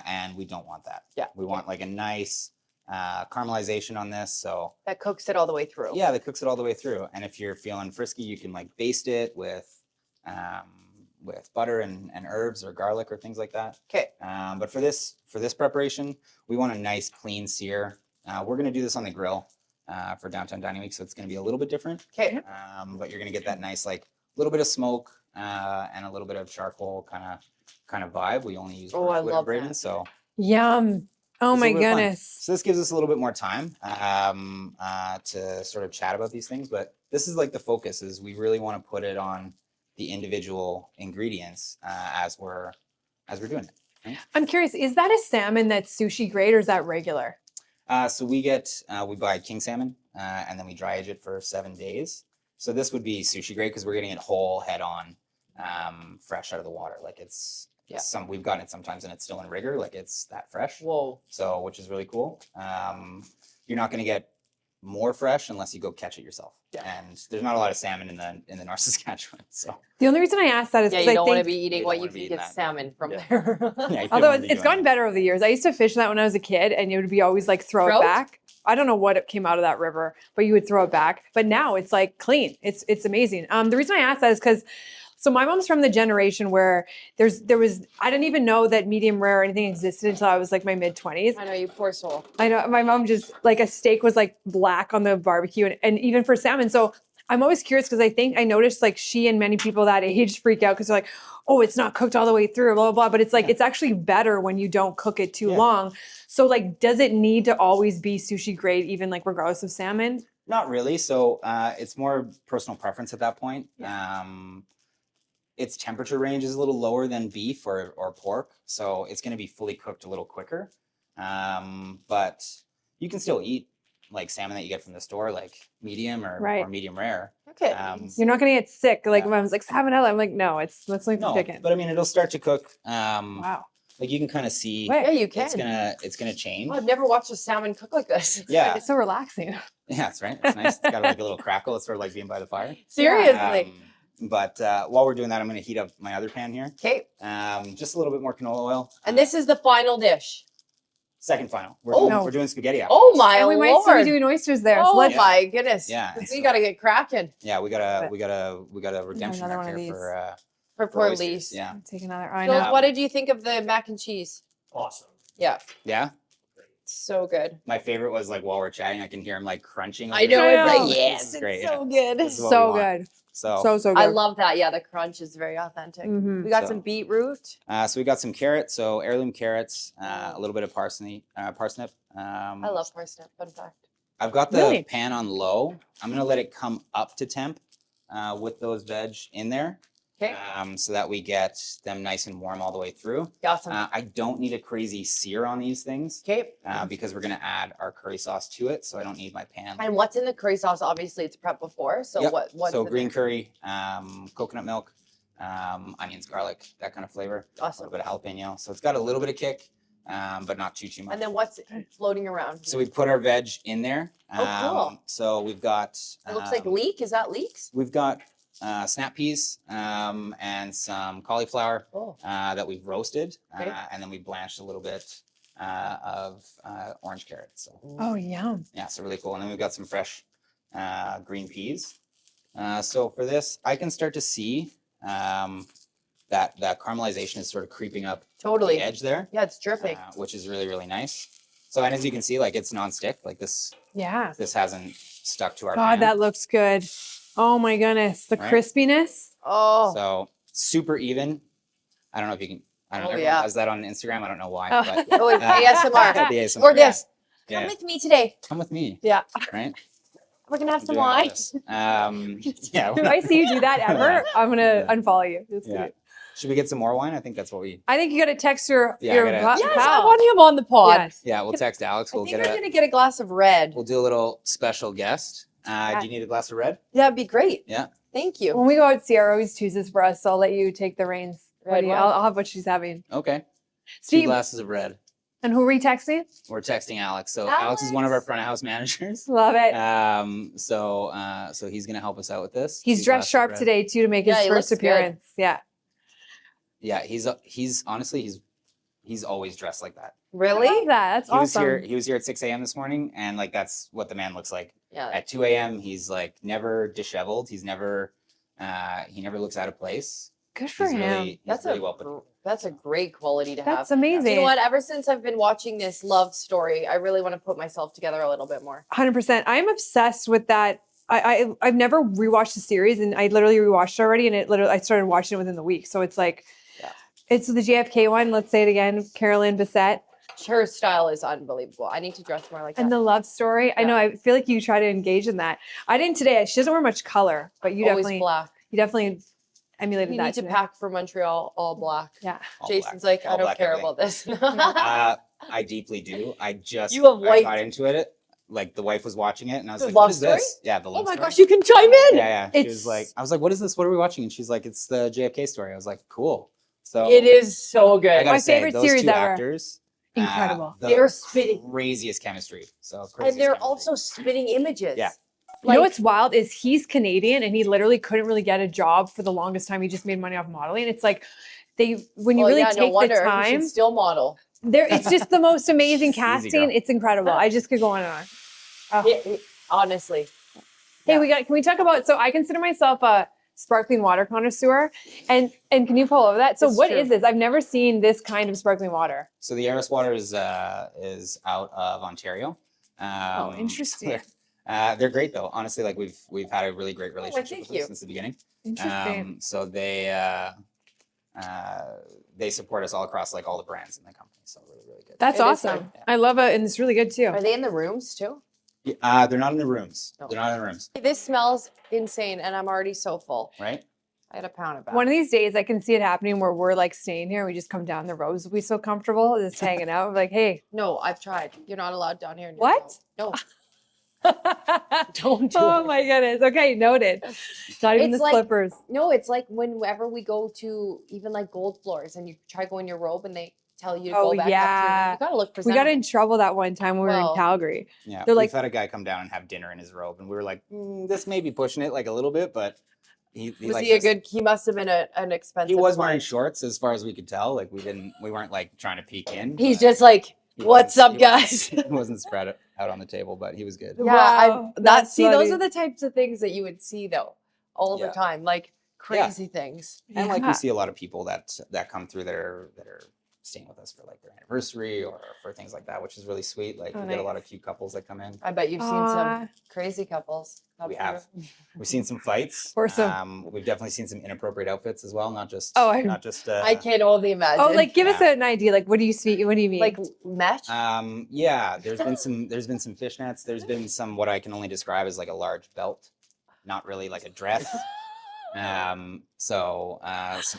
And we don't want that. Yeah. We want like a nice caramelization on this. So that cooks it all the way through. Yeah, that cooks it all the way through. And if you're feeling frisky, you can like baste it with butter and herbs or garlic or things like that. Okay. But for this preparation, we want a nice clean sear. We're going to do this on the grill for downtown dining week, so it's going to be a little bit different. Okay. But you're going to get that nice like little bit of smoke and a little bit of charcoal kind of vibe. We only use I love Braven, that. so Yum. Oh my goodness. so this gives us a little bit more time to sort of chat about these things. But this is like the focus is we really want to put it on the individual ingredients as we're doing it. Right? I'm curious, is that a salmon that's sushi grade or is that regular? So we buy king salmon and then we dry age it for 7 days. So this would be sushi grade because we're getting it whole head on, fresh out of the water. Like we've gotten it sometimes and it's still in rigor, like it's that fresh. Whoa. So which is really cool. You're not going to get more fresh unless you go catch it yourself. Yeah. And there's not a lot of salmon in the North Saskatchewan. So the only reason I asked that is because you don't want to be eating what you think is salmon from there. Although it's gotten better over the years. I used to fish that when I was a kid and it would be always like throw it back. I don't know what came out of that river, but you would throw it back. But now it's like clean. It's amazing. The reason I asked that is because so my mom's from the generation where I didn't even know that medium rare or anything existed until I was like my mid-20s. I know, you poor soul. I know, my mom just like a steak was like black on the barbecue and even for salmon. So I'm always curious because I noticed like she and many people that age freak out because they're like, oh, it's not cooked all the way through, blah, blah, blah. But it's like, it's actually better when you don't cook it too long. So like, does it need to always be sushi grade, even like regardless of salmon? Not really. So it's more personal preference at that point. Yeah. Its temperature range is a little lower than beef or pork, so it's going to be fully cooked a little quicker. But you can still eat like salmon that you get from the store, like medium or medium rare. Okay. You're not going to get sick. Like if I was like salmonella, I'm like, no, let's like chicken. But I mean, it'll start to cook. Wow. Like you can kind of see. Yeah, you can. It's gonna change. I've never watched a salmon cook like this. Yeah, it's so relaxing. Yeah, that's right. It's nice. It's got like a little crackle. It's sort of like being by the fire. Seriously. But while we're doing that, I'm going to heat up my other pan here. Okay. Just a little bit more canola oil. And this is the final dish. Second final. Oh. We're doing spaghetti after Oh this. my And we might lord! see you doing oysters there. So Oh let's my goodness! Yeah, we so- gotta get cracking Yeah, we got a redemption another arc one of here these. for for poor oysters. Lise. Yeah. take another. I Jules, know. what did you think of the mac and cheese? Awesome. Yeah, Yeah. so good. My favorite was like while we're chatting, I can hear him like crunching. I over know there. it's like know. yes, This is it's great, so yeah. good. This is what we So want. good. So, So good. I love that. Yeah, the crunch is very authentic. Mhm. We got So- some beetroot. so we got some carrots, so heirloom carrots, a little bit of parsnip. I love parsnip. Fun fact. I've got the Really? pan on low. I'm gonna let it come up to temp with those veg in there, Okay, so that we get them nice and warm all the way through. awesome. I don't need a crazy sear on these things Okay, because we're gonna add our curry sauce to it, so I don't need my pan. and what's in the curry sauce? Obviously, it's prepped before. So Yep. what's So in green there? curry, coconut milk, onions, garlic, that kind of flavor. A Awesome. little bit of jalapeno. So it's got a little bit of kick, but not too much. And then what's floating around? So we put our veg in there. Oh, cool. So we've got. It looks like leek. Is that leeks? We've got snap peas and some cauliflower Oh, that we've roasted, Okay. and then we blanched a little bit of orange carrots. So Oh, yum. yeah, so really cool. And then we've got some fresh green peas. So for this, I can start to see that caramelization is sort of creeping up totally. the edge there, Yeah, it's dripping. which is really, really nice. So, and as you can see, like it's non-stick, like this Yeah. hasn't stuck to our God, pan. that looks good. Oh my goodness. The Right? crispiness. Oh, So super even. I don't know if you can, I don't know, Oh, everyone yeah. does that on Instagram. I don't know why, Oh. but oh, it's ASMR. the ASMR. Or this. Yeah. Come with me today. Come with me, Yeah, right? we're gonna have We're some doing all wine. this. Yeah. If I see you do that ever, I'm gonna Yeah. unfollow you. Just Yeah. kidding. Should we get some more wine? I think that's what we. I think you got to text your Yeah, I your gotta- pa- Yes, pal. I want him on the pod. Yes. Yeah, we'll text Alex. I We'll think get I'm a. gonna get a glass of red. We'll do a little special guest. Do you need a glass of red? That'd be great. Yeah. Thank you. When we go out, Sierra always chooses for us, so I'll let you take the reins. What Red do you- wine. I'll have what she's having. Okay. 2 Steve, glasses of red. and who are we texting? We're texting Alex. So Alex is one of our front of house managers. Love it. So he's gonna help us out with this. He's 2 dressed glasses of sharp red. today too to make Yeah, his he first looks good. appearance. Yeah. Yeah, he's honestly he's always dressed like that. Really? Love that. That's He was awesome. here. He was here at 6 a.m. this morning, and like that's what the man looks like. Yeah. At 2 a.m., he's like never disheveled. He's never he never looks out of place. Good for He's him. really he's That's really a well put. that's a great quality to have. That's amazing. You know what? Ever since I've been watching this love story, I really want to put myself together a little bit more. 100%. I'm obsessed with that. I've never rewatched the series, and I literally rewatched it already, and I started watching it within the week. So it's like, Yeah. it's the JFK one. Let's say it again. Carolyn Bessette Her style is unbelievable. I need to dress more like and that. the love story. I Yeah. know. I feel like you try to engage in that. I didn't today. She doesn't wear much color, but you Always definitely black. emulated You that. need to today. pack for Montreal all black. Yeah. All Jason's black. like, I All don't black care everything. about this. I deeply do. I just You have I white- got into it. Like the wife was watching it, and I was The like, love "What is story? this?" Yeah, the love Oh my story. gosh, you can chime in. Yeah, yeah. She was It's- like, I was like, "What is this? What are we watching?" And she's like, "It's the JFK story." I was like, "Cool." So It is so I good. gotta My say, favorite those series two ever. actors, Incredible. the They're spitting. craziest chemistry. So And craziest they're chemistry. also spitting images. Yeah. You know what's wild is he's Canadian and he literally couldn't really get a job for the longest time. He just made money off modeling. It's like when you Well, really yeah, take no wonder the he time, should still model. it's just the most amazing Easy, casting. girl. It's incredible. I just could go on and on. Oh. Honestly. Hey, Yeah. can we talk about, so I consider myself a sparkling water connoisseur, and can you pull over that? So It's what true. is this? I've never seen this kind of sparkling water. So the Aris water is out of Ontario. Interesting. They're great though. Honestly, like we've had a really great relationship thank with them you. since the beginning. Interesting. So they support us all across like all the brands in the company. So really, really good. That's It is awesome. good. I love it, and it's really good too. Are they in the rooms too? They're not in the rooms. No. They're not in the rooms, This smells insane and I'm already so full. right? I had a pound of back. One of these days, I can see it happening where we're like staying here. We just come down the roads. We so comfortable just hanging out. We're like, hey, No, I've tried. You're not allowed down here. in your What? room. No, don't do oh it. my goodness. Okay, noted. Not even It's the like- slippers. No, it's like whenever we go to even like gold floors and you try go in your robe and they tell you to Oh, go back up yeah. to you gotta look We presentable. got in trouble that one time when we were Well, in Calgary. Yeah. They're We've like- had a guy come down and have dinner in his robe, and we were like, this may be pushing it like a little bit, but he Was like he a just- good? He must have been an expensive. He was wearing client. shorts as far as we could tell. Like we weren't like trying to peek in. He's but- just like What's up, guys? He wasn't spread out on the table, but he was good. Yeah, Wow, that's see, those funny. are the types of things that you would see though all the Yeah. time, like crazy things. And like Yeah. we see a lot of people that come through that are staying with us for like their anniversary or for things like that, which is really sweet. Like Oh, we get a lot of nice. cute couples that come in. I bet you've seen Aw. some crazy couples. up We here. have. We've seen some fights. Or some- We've definitely seen some inappropriate outfits as well. Not just. Oh, not just. I can't only imagine. Oh, like give us Yeah. an idea. Like, what do you see? What do you mean? like mesh. Yeah. There's been some fishnets. There's been some what I can only describe as like a large belt, not really like a dress. So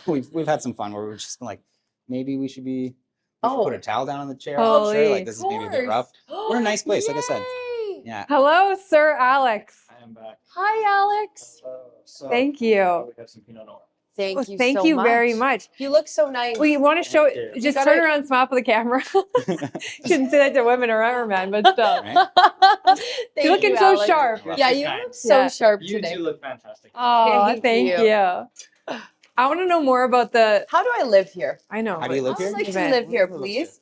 we've had some fun where we've just been like, maybe we should put a towel down on the chair. I'm sure, like this is maybe a bit rough. We're a nice place, like I said. Yay! Yeah. Hello, Sir Alex. I am back. Hi, Alex. So Thank you. we have some Pinot Noir. Thank Well, you. thank so you much. very much. You look so nice. We want to show. Thank you. Just You turn gotta- around, smile for the camera. Shouldn't say that to women or ever men, but still. Right? Thank You're looking you, so Alex. sharp. Yeah, You're you kind. look so Yeah. sharp You today. two look fantastic. Oh, thank you. you. I want to know more about the. How do I live here? I know. How do you live I here? would like to Event. live here, Let's please.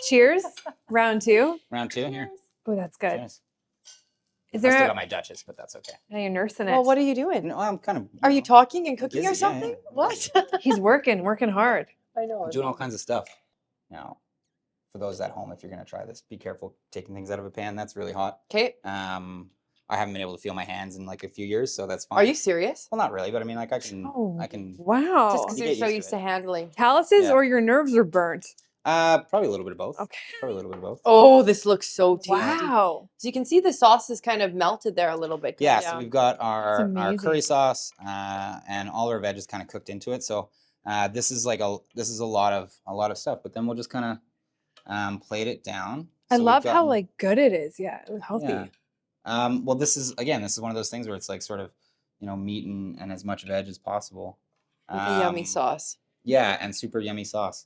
Cheers. Round two. Round two here. Oh, that's good. Cheers. Is I still there? got my Duchess, but that's okay. Now you're nursing it. Well, what are you doing? No, I'm kind of. Are you talking and cooking or busy, yeah, something? yeah. What? He's working hard. I know. I'm doing all kinds of stuff. Now, for those at home, if you're gonna try this, be careful taking things out of a pan. That's really hot. Okay. I haven't been able to feel my hands in like a few years, so that's fine. Are you serious? Well, not really, but I mean, like I can. Oh, I can. Wow. Just because You you're get so used used to to it. handling. Calluses Yeah. or your nerves are burnt? Probably a little bit of both. Okay. Probably a little bit of both. Oh, this looks so tasty. Wow. So you can see the sauce is kind of melted there a little bit. Yeah, coming so down. we've got our amazing. curry sauce and all our veg is kind of cooked into it. So this is a lot of stuff. But then we'll just kind of plate it down. I So we've love how gotten- like good it is. Yeah, healthy. Yeah. Well, this is one of those things where it's like sort of meat and as much veg as possible. With a yummy sauce. Yeah, and super yummy sauce.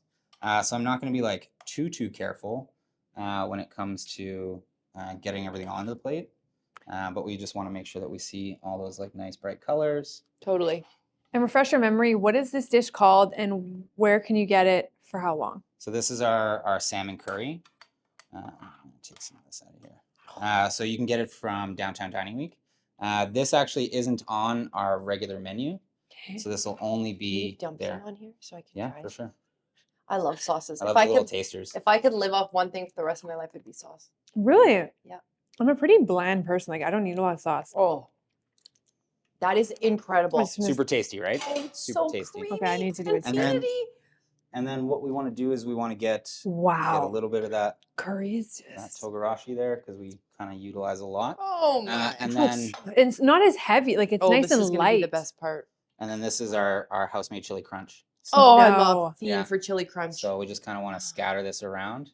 So I'm not going to be like too careful when it comes to getting everything onto the plate. But we just want to make sure that we see all those like nice bright colors. Totally. And refresh your memory. What is this dish called, and where can you get it for how long? So this is our salmon curry. I'm going to take some of this out of here. So you can get it from Downtown Dining Week. This actually isn't on our regular menu. Okay. So this will only Can you be dump there. some on here so I can Yeah, try for it? sure. I love sauces. I love If the I little could, tasters. if I could live off one thing for the rest of my life, it'd be sauce. Really? Yeah. I'm a pretty bland person. Like I don't need a lot of sauce. Oh, that is incredible. Just- Super tasty, right? Oh, it's super so tasty. creamy. Okay, I need to do it And then- Infinity. And then what we want to do is we want to get a Wow. little bit of that Curry is that just. togarashi there because we kind of utilize a lot. Oh my. And then It's not as heavy. Like it's oh, nice this and is gonna light. be the best part. this is our house-made chili crunch. Oh, I'm No. a fiend Yeah. for chili crunch. So we just kind of want to scatter this around.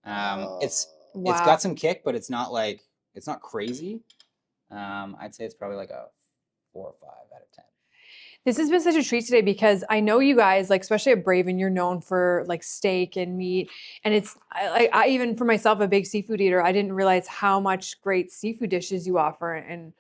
Oh. It's Wow. got some kick, but it's not crazy. I'd say it's probably like a 4 or 5 out of 10. This has been such a treat today because I know you guys, like especially at Braven, you're known for like steak and meat, and it's I even for myself, a big seafood eater, I didn't realize how much great seafood dishes you offer. And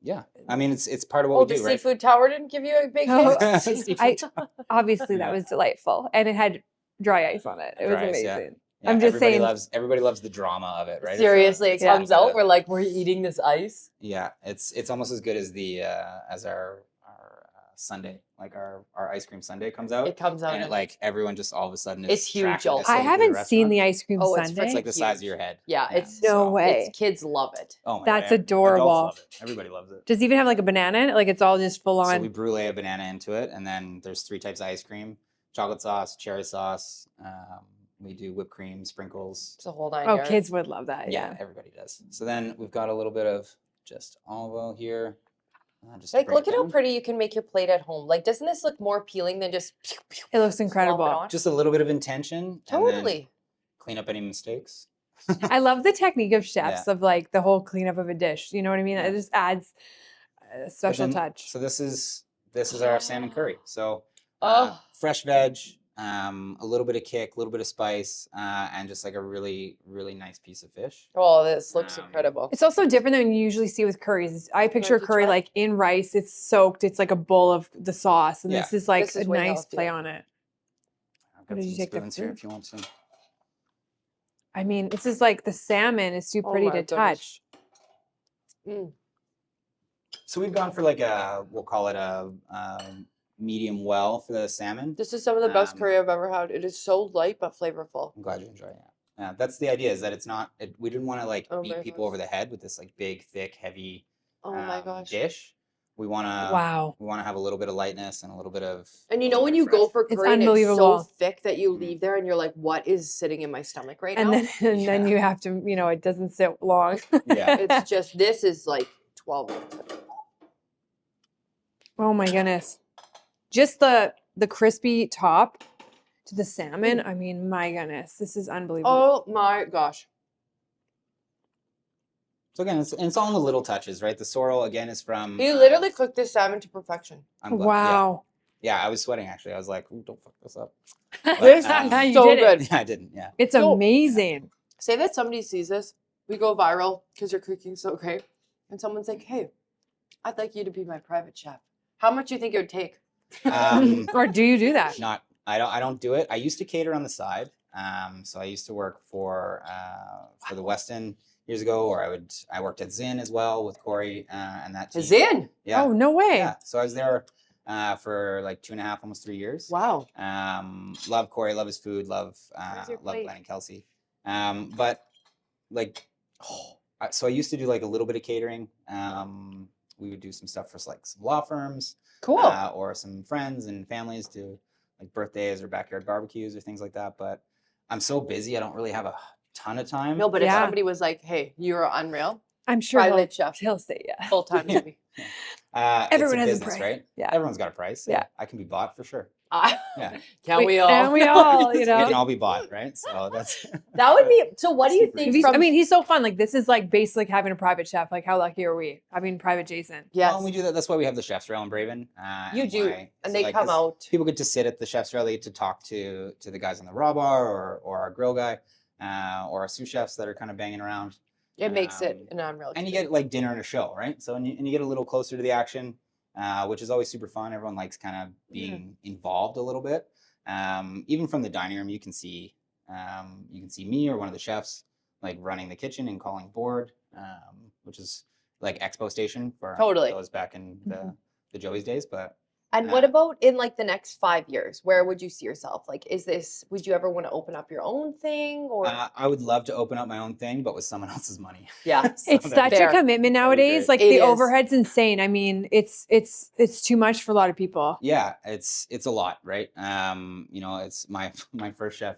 Yeah, I mean it's part of what Oh, we the do, right? seafood tower didn't give you a big Oh, hint? Seafood obviously that Yeah. was delightful, and it had dry ice on it. It was Dry ice, amazing. yeah. Yeah, I'm just saying- everybody loves the drama of it, right? It's, Seriously, it Yeah. comes out. We're like, we're eating this ice. yeah, it's almost as good as the as our sundae, like our ice cream sundae comes out, It comes out. and it in- like everyone just all of a sudden is It's huge tracking also. this I thing through haven't seen restaurant. the ice cream Oh, it's sundae. It's like the size of huge. your head. Yeah, it's No so- way. It's kids love it. Oh my That's God, adorable. Adults love it. Everybody loves it. Does it even have like a banana in it? Like it's all just full on. So we brulee a banana into it, and then there's 3 types of ice cream: chocolate sauce, cherry sauce. We do whipped cream, sprinkles. It's a whole 9 Oh, yards. kids would love that. Yeah, Yeah. everybody does. So then we've got a little bit of just olive oil here. Just to Like, break look at how down. pretty you can make your plate at home. Like, doesn't this look more appealing than just It looks slop it incredible. on? Just a little bit of intention. and then Totally. clean up any mistakes. I love the technique of chefs Yeah. of like the whole cleanup of a dish. You know what I mean? Yeah. It just adds a But special then- touch. So this is our salmon curry. So Oh. fresh veg, a little bit of kick, a little bit of spice, and just like a really, really nice piece of fish. Oh, this looks Um, incredible. It's also different than you usually see with curries. I picture a to curry try? like in rice. It's soaked. It's like a bowl of the sauce, and Yeah. this is like This is a way nice play healthier. on it. I've got did you some take the spoons here fruit? if you want to. I mean, this is like the salmon is too Oh pretty my to goodness. touch. Mm. So we've gone for like we'll call it a medium well for the salmon. This is some of the best Um, curry I've ever had. It is so light but flavorful. I'm glad you enjoy it. Yeah, that's the idea. Is that it's not. We didn't want to like Oh beat my people over gosh. the head with this like big, thick, heavy Oh my gosh. dish. We wanna Wow. have a little bit of lightness and a little bit of. And you a know little when bit you of go fresh. for It's curry and it's so unbelievable. thick that you Mm. leave there and you're like, what is sitting in my stomach right And now? then Yeah. you have to, you know, it doesn't sit long. Yeah. It's just, this is like 12 minutes. Oh my goodness. Just the crispy top to the salmon. I mean, my goodness, this is unbelievable. Oh my gosh. So again, it's all in the little touches, right? The sorrel again is from. You literally cooked this salmon to perfection. I'm glad. Wow. Yeah, I was sweating actually. I was like, "Ooh, don't fuck this up." This But, is You so did it. good. Yeah, I didn't. Yeah. It's So- amazing. Say that somebody sees this, we go viral because you're cooking so great, and someone's like, hey, I'd like you to be my private chef. How much do you think it would take? Or do you do that? Not. I don't do it. I used to cater on the side. So I used to work for the Westin years ago, or I worked at Zinn as well with Corey and that team. Zinn? Yeah. Oh, no way. Yeah. So I was there for like 2.5, almost 3 years. Wow. Love Corey, love his food, love your love plate? Glenn and Kelsey. But like, so I used to do like a little bit of catering. We would do some stuff for like some law firms, Cool. or some friends and families do like birthdays or backyard barbecues or things like that. But I'm so busy, I don't really have a ton of time. No, but if Yeah. somebody was like, hey, you're unreal, I'm sure private chef, he'll say yeah. full time maybe. Everyone it's a has a business, price. right? Yeah. Everyone's got a price. Yeah. I can be bought for sure. Yeah. Can we all? And we all, you We know. can all be bought, right? So that's That would be, so what do you Super think easy. from, I mean, he's so fun. Like, this is like basically having a private chef. Like, how lucky are we? I mean, private Jason. yes, Well, we do that. That's why we have the chef's rail in Braven. you do, why- and so, they like, come 'cause out. People get to sit at the chef's rail. They get to talk to the guys on the raw bar or our grill guy, or our sous chefs that are kind of banging around. It makes it Um, an unreal. And you get like dinner and a show, right? So and you get a little closer to the action, which is always super fun. Everyone likes kind of being involved a little bit. Even from the dining room, you can see me or one of the chefs like running the kitchen and calling board, which is like expo station for Totally. those back in the Joey's days. But And what about in like the next 5 years? Where would you see yourself? Like, would you ever want to open up your own thing or? I would love to open up my own thing, but with someone else's money. Yeah. So It's that'd such be- Fair. a commitment nowadays. great. Like, It the is. overhead's insane. I mean, it's too much for a lot of people. Yeah, it's a lot, right? It's my first chef.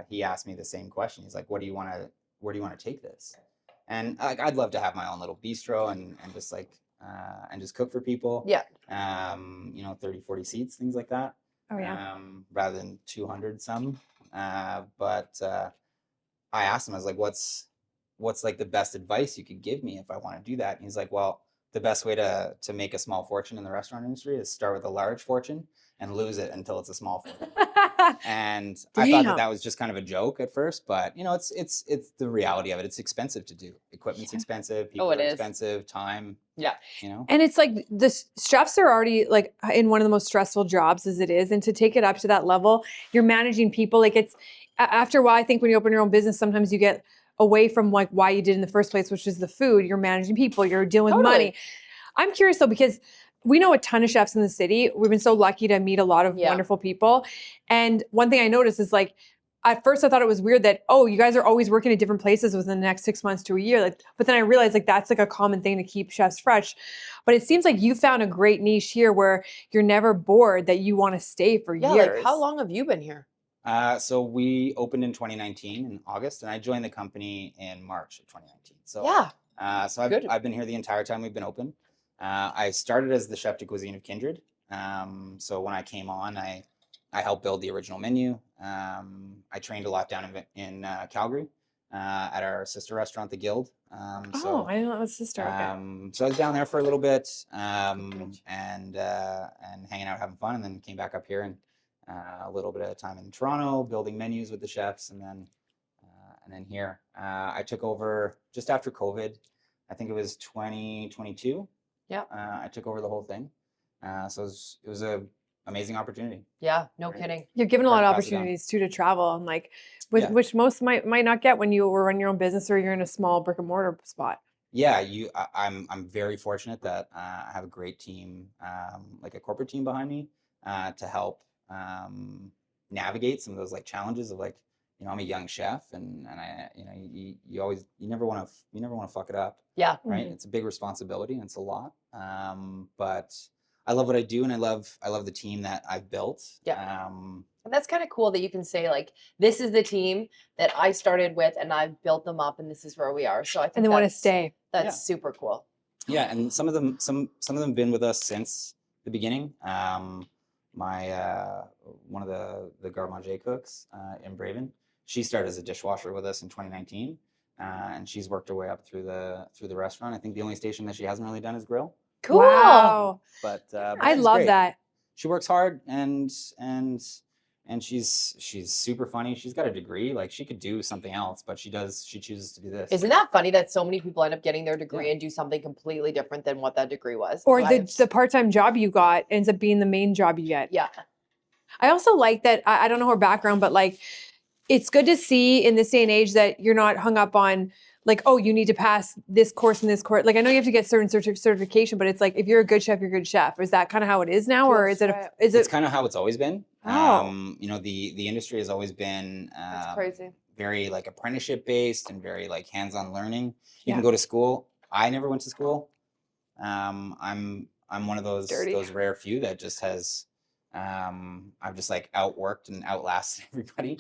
He asked me the same question. He's like, where do you want to take this? And like, I'd love to have my own little bistro and just like and just cook for people. Yeah. 30, 40 seats, things like that. Oh, yeah. Rather than 200 some. But I asked him, I was like, what's like the best advice you could give me if I want to do that? And he's like, well, the best way to make a small fortune in the restaurant industry is start with a large fortune and lose it until it's a small fortune. And I thought Damn. that was just kind of a joke at first, but it's the reality of it. It's expensive to do. Equipment's expensive, people it are is. expensive, time. Yeah. And it's like the chefs are already like in one of the most stressful jobs as it is. And to take it up to that level, you're managing people. Like, it's after a while, I think when you open your own business, sometimes you get away from like why you did in the first place, which is the food. You're managing people, you're dealing with Totally. money. I'm curious though, because we know a ton of chefs in the city. We've been so lucky to meet a lot of Yeah. wonderful people. And one thing I noticed is like, at first I thought it was weird that, oh, you guys are always working at different places within the next 6 months to a year. Like, but then I realized like that's like a common thing to keep chefs fresh. But it seems like you found a great niche here where you're never bored, that you want to stay for Yeah. years. Like, how long have you been here? So we opened in 2019 in August, and I joined the company in March of 2019. So Yeah. So Good. I've been here the entire time we've been open. I started as the chef de cuisine of Kindred. So when I came on, I helped build the original menu. I trained a lot down in Calgary at our sister restaurant, The Guild. Oh, So I didn't know that was sister. Okay. so I was down there for a little bit, and hanging out, having fun, and then came back up here and a little bit of time in Toronto, building menus with the chefs, and then here. I took over just after COVID. I think it was 2022. Yeah. I took over the whole thing. So it was a amazing opportunity. Yeah, no Right. kidding. You're given a lot of Hard to pass it on. opportunities too to travel, and like Yeah. which most might not get when you run your own business or you're in a small brick and mortar spot. Yeah, I'm very fortunate that I have a great team, like a corporate team behind me, to help navigate some of those like challenges of like, I'm a young chef, and I, you never want to fuck it up, Yeah. right? Mhm. It's a big responsibility and it's a lot. But I love what I do, and I love the team that I've built. Yeah. And that's kind of cool that you can say like, this is the team that I started with and I've built them up and this is where we are. So I think And they want to stay. That's Yeah. super cool. Yeah, and some of them have been with us since the beginning. My one of the garde manger cooks in Braven, she started as a dishwasher with us in 2019, and she's worked her way up through the restaurant. I think the only station that she hasn't really done is grill. Cool. Wow. But I she's love great. that. She works hard, and she's super funny. She's got a degree. Like, she could do something else, but she chooses to do this. Isn't that funny that so many people end up getting their degree Yeah. and do something completely different than what that degree was? Or Right. the part-time job you got ends up being the main job you get. Yeah. I also like that. I don't know her background, but like, it's good to see in this day and age that you're not hung up on like, oh, you need to pass this course and this course. Like, I know you have to get certain certification, but it's like, if you're a good chef, you're a good chef. Is that kind of how it is now, or is it? Right. It's kind of how it's always been. Oh. The industry has always been That's crazy. very like apprenticeship based and very like hands-on learning. You Yeah. can go to school. I never went to school. I'm one of those Dirty. rare few that just has I've just like outworked and outlasted everybody.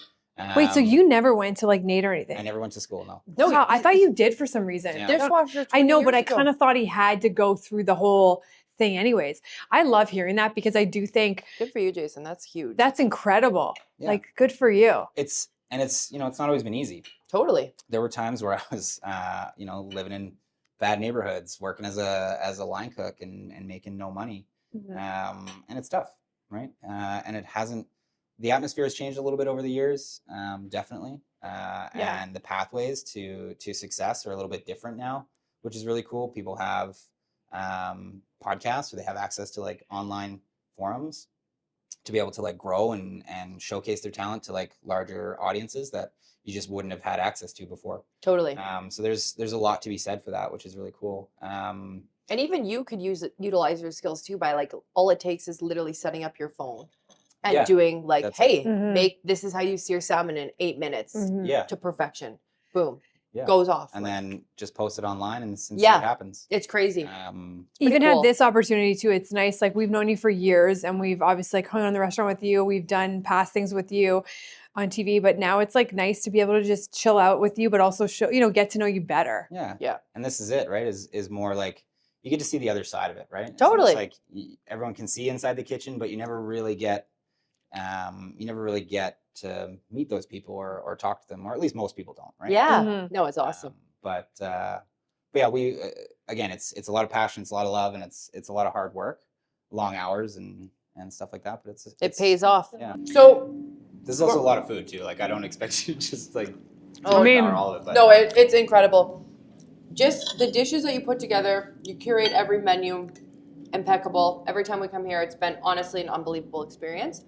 Wait, so you never went to like NAIT or anything? I never went to school. No. No, Wow, I thought you did for some reason. Yeah. Dishwasher. I know, 20 but I years ago. kind of thought he had to go through the whole thing anyways. I love hearing that because I do think Good for you, Jason. That's huge. that's incredible. Yeah. Like, good for you. It's it's not always been easy. Totally. There were times where I was living in bad neighborhoods, working as a line cook and making no money. And it's tough, right? And it hasn't. The atmosphere has changed a little bit over the years, definitely. Yeah. And the pathways to success are a little bit different now, which is really cool. People have podcasts, or they have access to like online forums to be able to like grow and showcase their talent to like larger audiences that you just wouldn't have had access to before. Totally. So there's a lot to be said for that, which is really cool. And even you could utilize your skills too by like, all it takes is literally setting up your phone and Yeah, doing like, that's hey, Mhm. this is how you sear salmon in 8 minutes Mhm. Yeah. to perfection. Boom. Yeah. Goes off. And then just post it online and see Yeah. what happens. It's crazy. Um, Even cool. had this opportunity too. It's nice. Like, we've known you for years, and we've obviously like hung on the restaurant with you. We've done past things with you on TV, but now it's like nice to be able to just chill out with you, but also show, get to know you better. yeah. Yeah. And this is it, right? Is more like you get to see the other side of it, right? Totally. It's like everyone can see inside the kitchen, but you never really get to meet those people or talk to them, or at least most people don't, right? Yeah. Mhm. No, it's awesome. But yeah, we again, it's a lot of passion, it's a lot of love, and it's a lot of hard work, long hours and stuff like that. But It pays off. Yeah. So, There's also a lot of food too. Like, I don't expect you to just like I mean, devour all of it. But no, it's incredible. Just the dishes that you put together, you curate every menu, impeccable. Every time we come here, it's been honestly an unbelievable experience.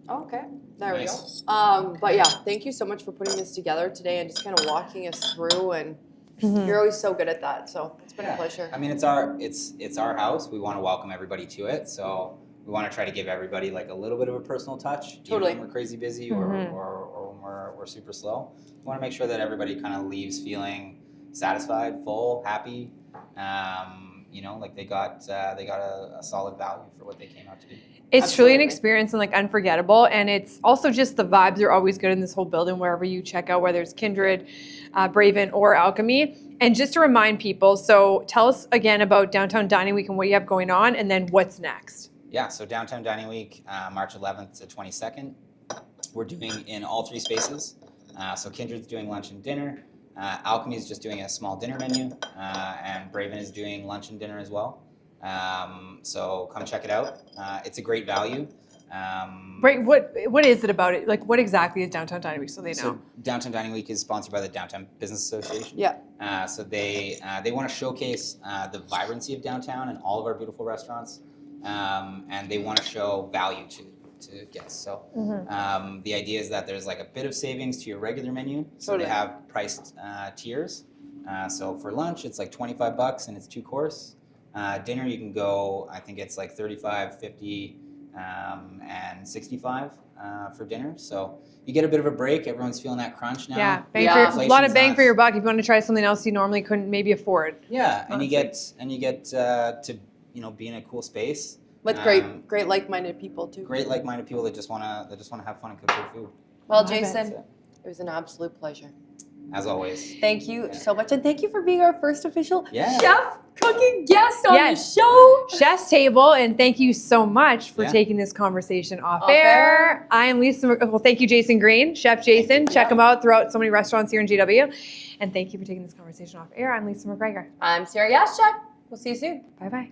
Okay, there Nice. we go. But yeah, thank you so much for putting this together today and just kind of walking us through. And you're always so good at that, so it's been a pleasure. I mean, it's our house. We want to welcome everybody to it. So we want to try to give everybody like a little bit of a personal touch. Totally. Even when we're crazy busy or when we're super slow. We want to make sure that everybody kind of leaves feeling satisfied, full, happy. Like they got a solid value for what they came out to do. It's truly an Absolutely. experience and like unforgettable. And it's also just the vibes are always good in this whole building, wherever you check out, whether it's Kindred, Braven, or Alchemy. And just to remind people, so tell us again about Downtown Dining Week and what you have going on, and then what's next. Yeah, so Downtown Dining Week, March 11th to 22nd. We're doing in all three spaces. So Kindred's doing lunch and dinner. Alchemy is just doing a small dinner menu, and Braven is doing lunch and dinner as well. So come check it out. It's a great value. Right, what is it about it? Like, what exactly is Downtown Dining Week, so they know? So Downtown Dining Week is sponsored by the Downtown Business Association. Yeah. So they want to showcase the vibrancy of downtown and all of our beautiful restaurants. and they want to show value to guests. So the idea is that there's like a bit of savings to your regular menu. So Totally. they have priced tiers. So for lunch, it's like $25 and it's 2 course. Dinner, you can go, I think it's like 35, 50, and 65 for dinner. So you get a bit of a break. Everyone's feeling that crunch now. Yeah, Yeah. a lot of bang Inflation's for your buck if you want to try something else you normally couldn't maybe afford. Yeah, and you Honestly. get to be in a cool space With great like-minded people too. great like-minded people that just wanna have fun and cook good food. Well, Love it. Jason, it was an absolute pleasure. As always. Thank you so much, and thank you for being our first official Yeah. chef cooking guest on Yes. the show. Chef's Table, and thank you so much for Yeah. taking this conversation off Off air. air. I am Lisa. Well, thank you, Jason Greene, Chef Jason. you. Check him out throughout so many restaurants here in GW. And thank you for taking this conversation off air. I'm Lisa McGregor. I'm Sarah Yaschek. We'll see you soon. Bye bye.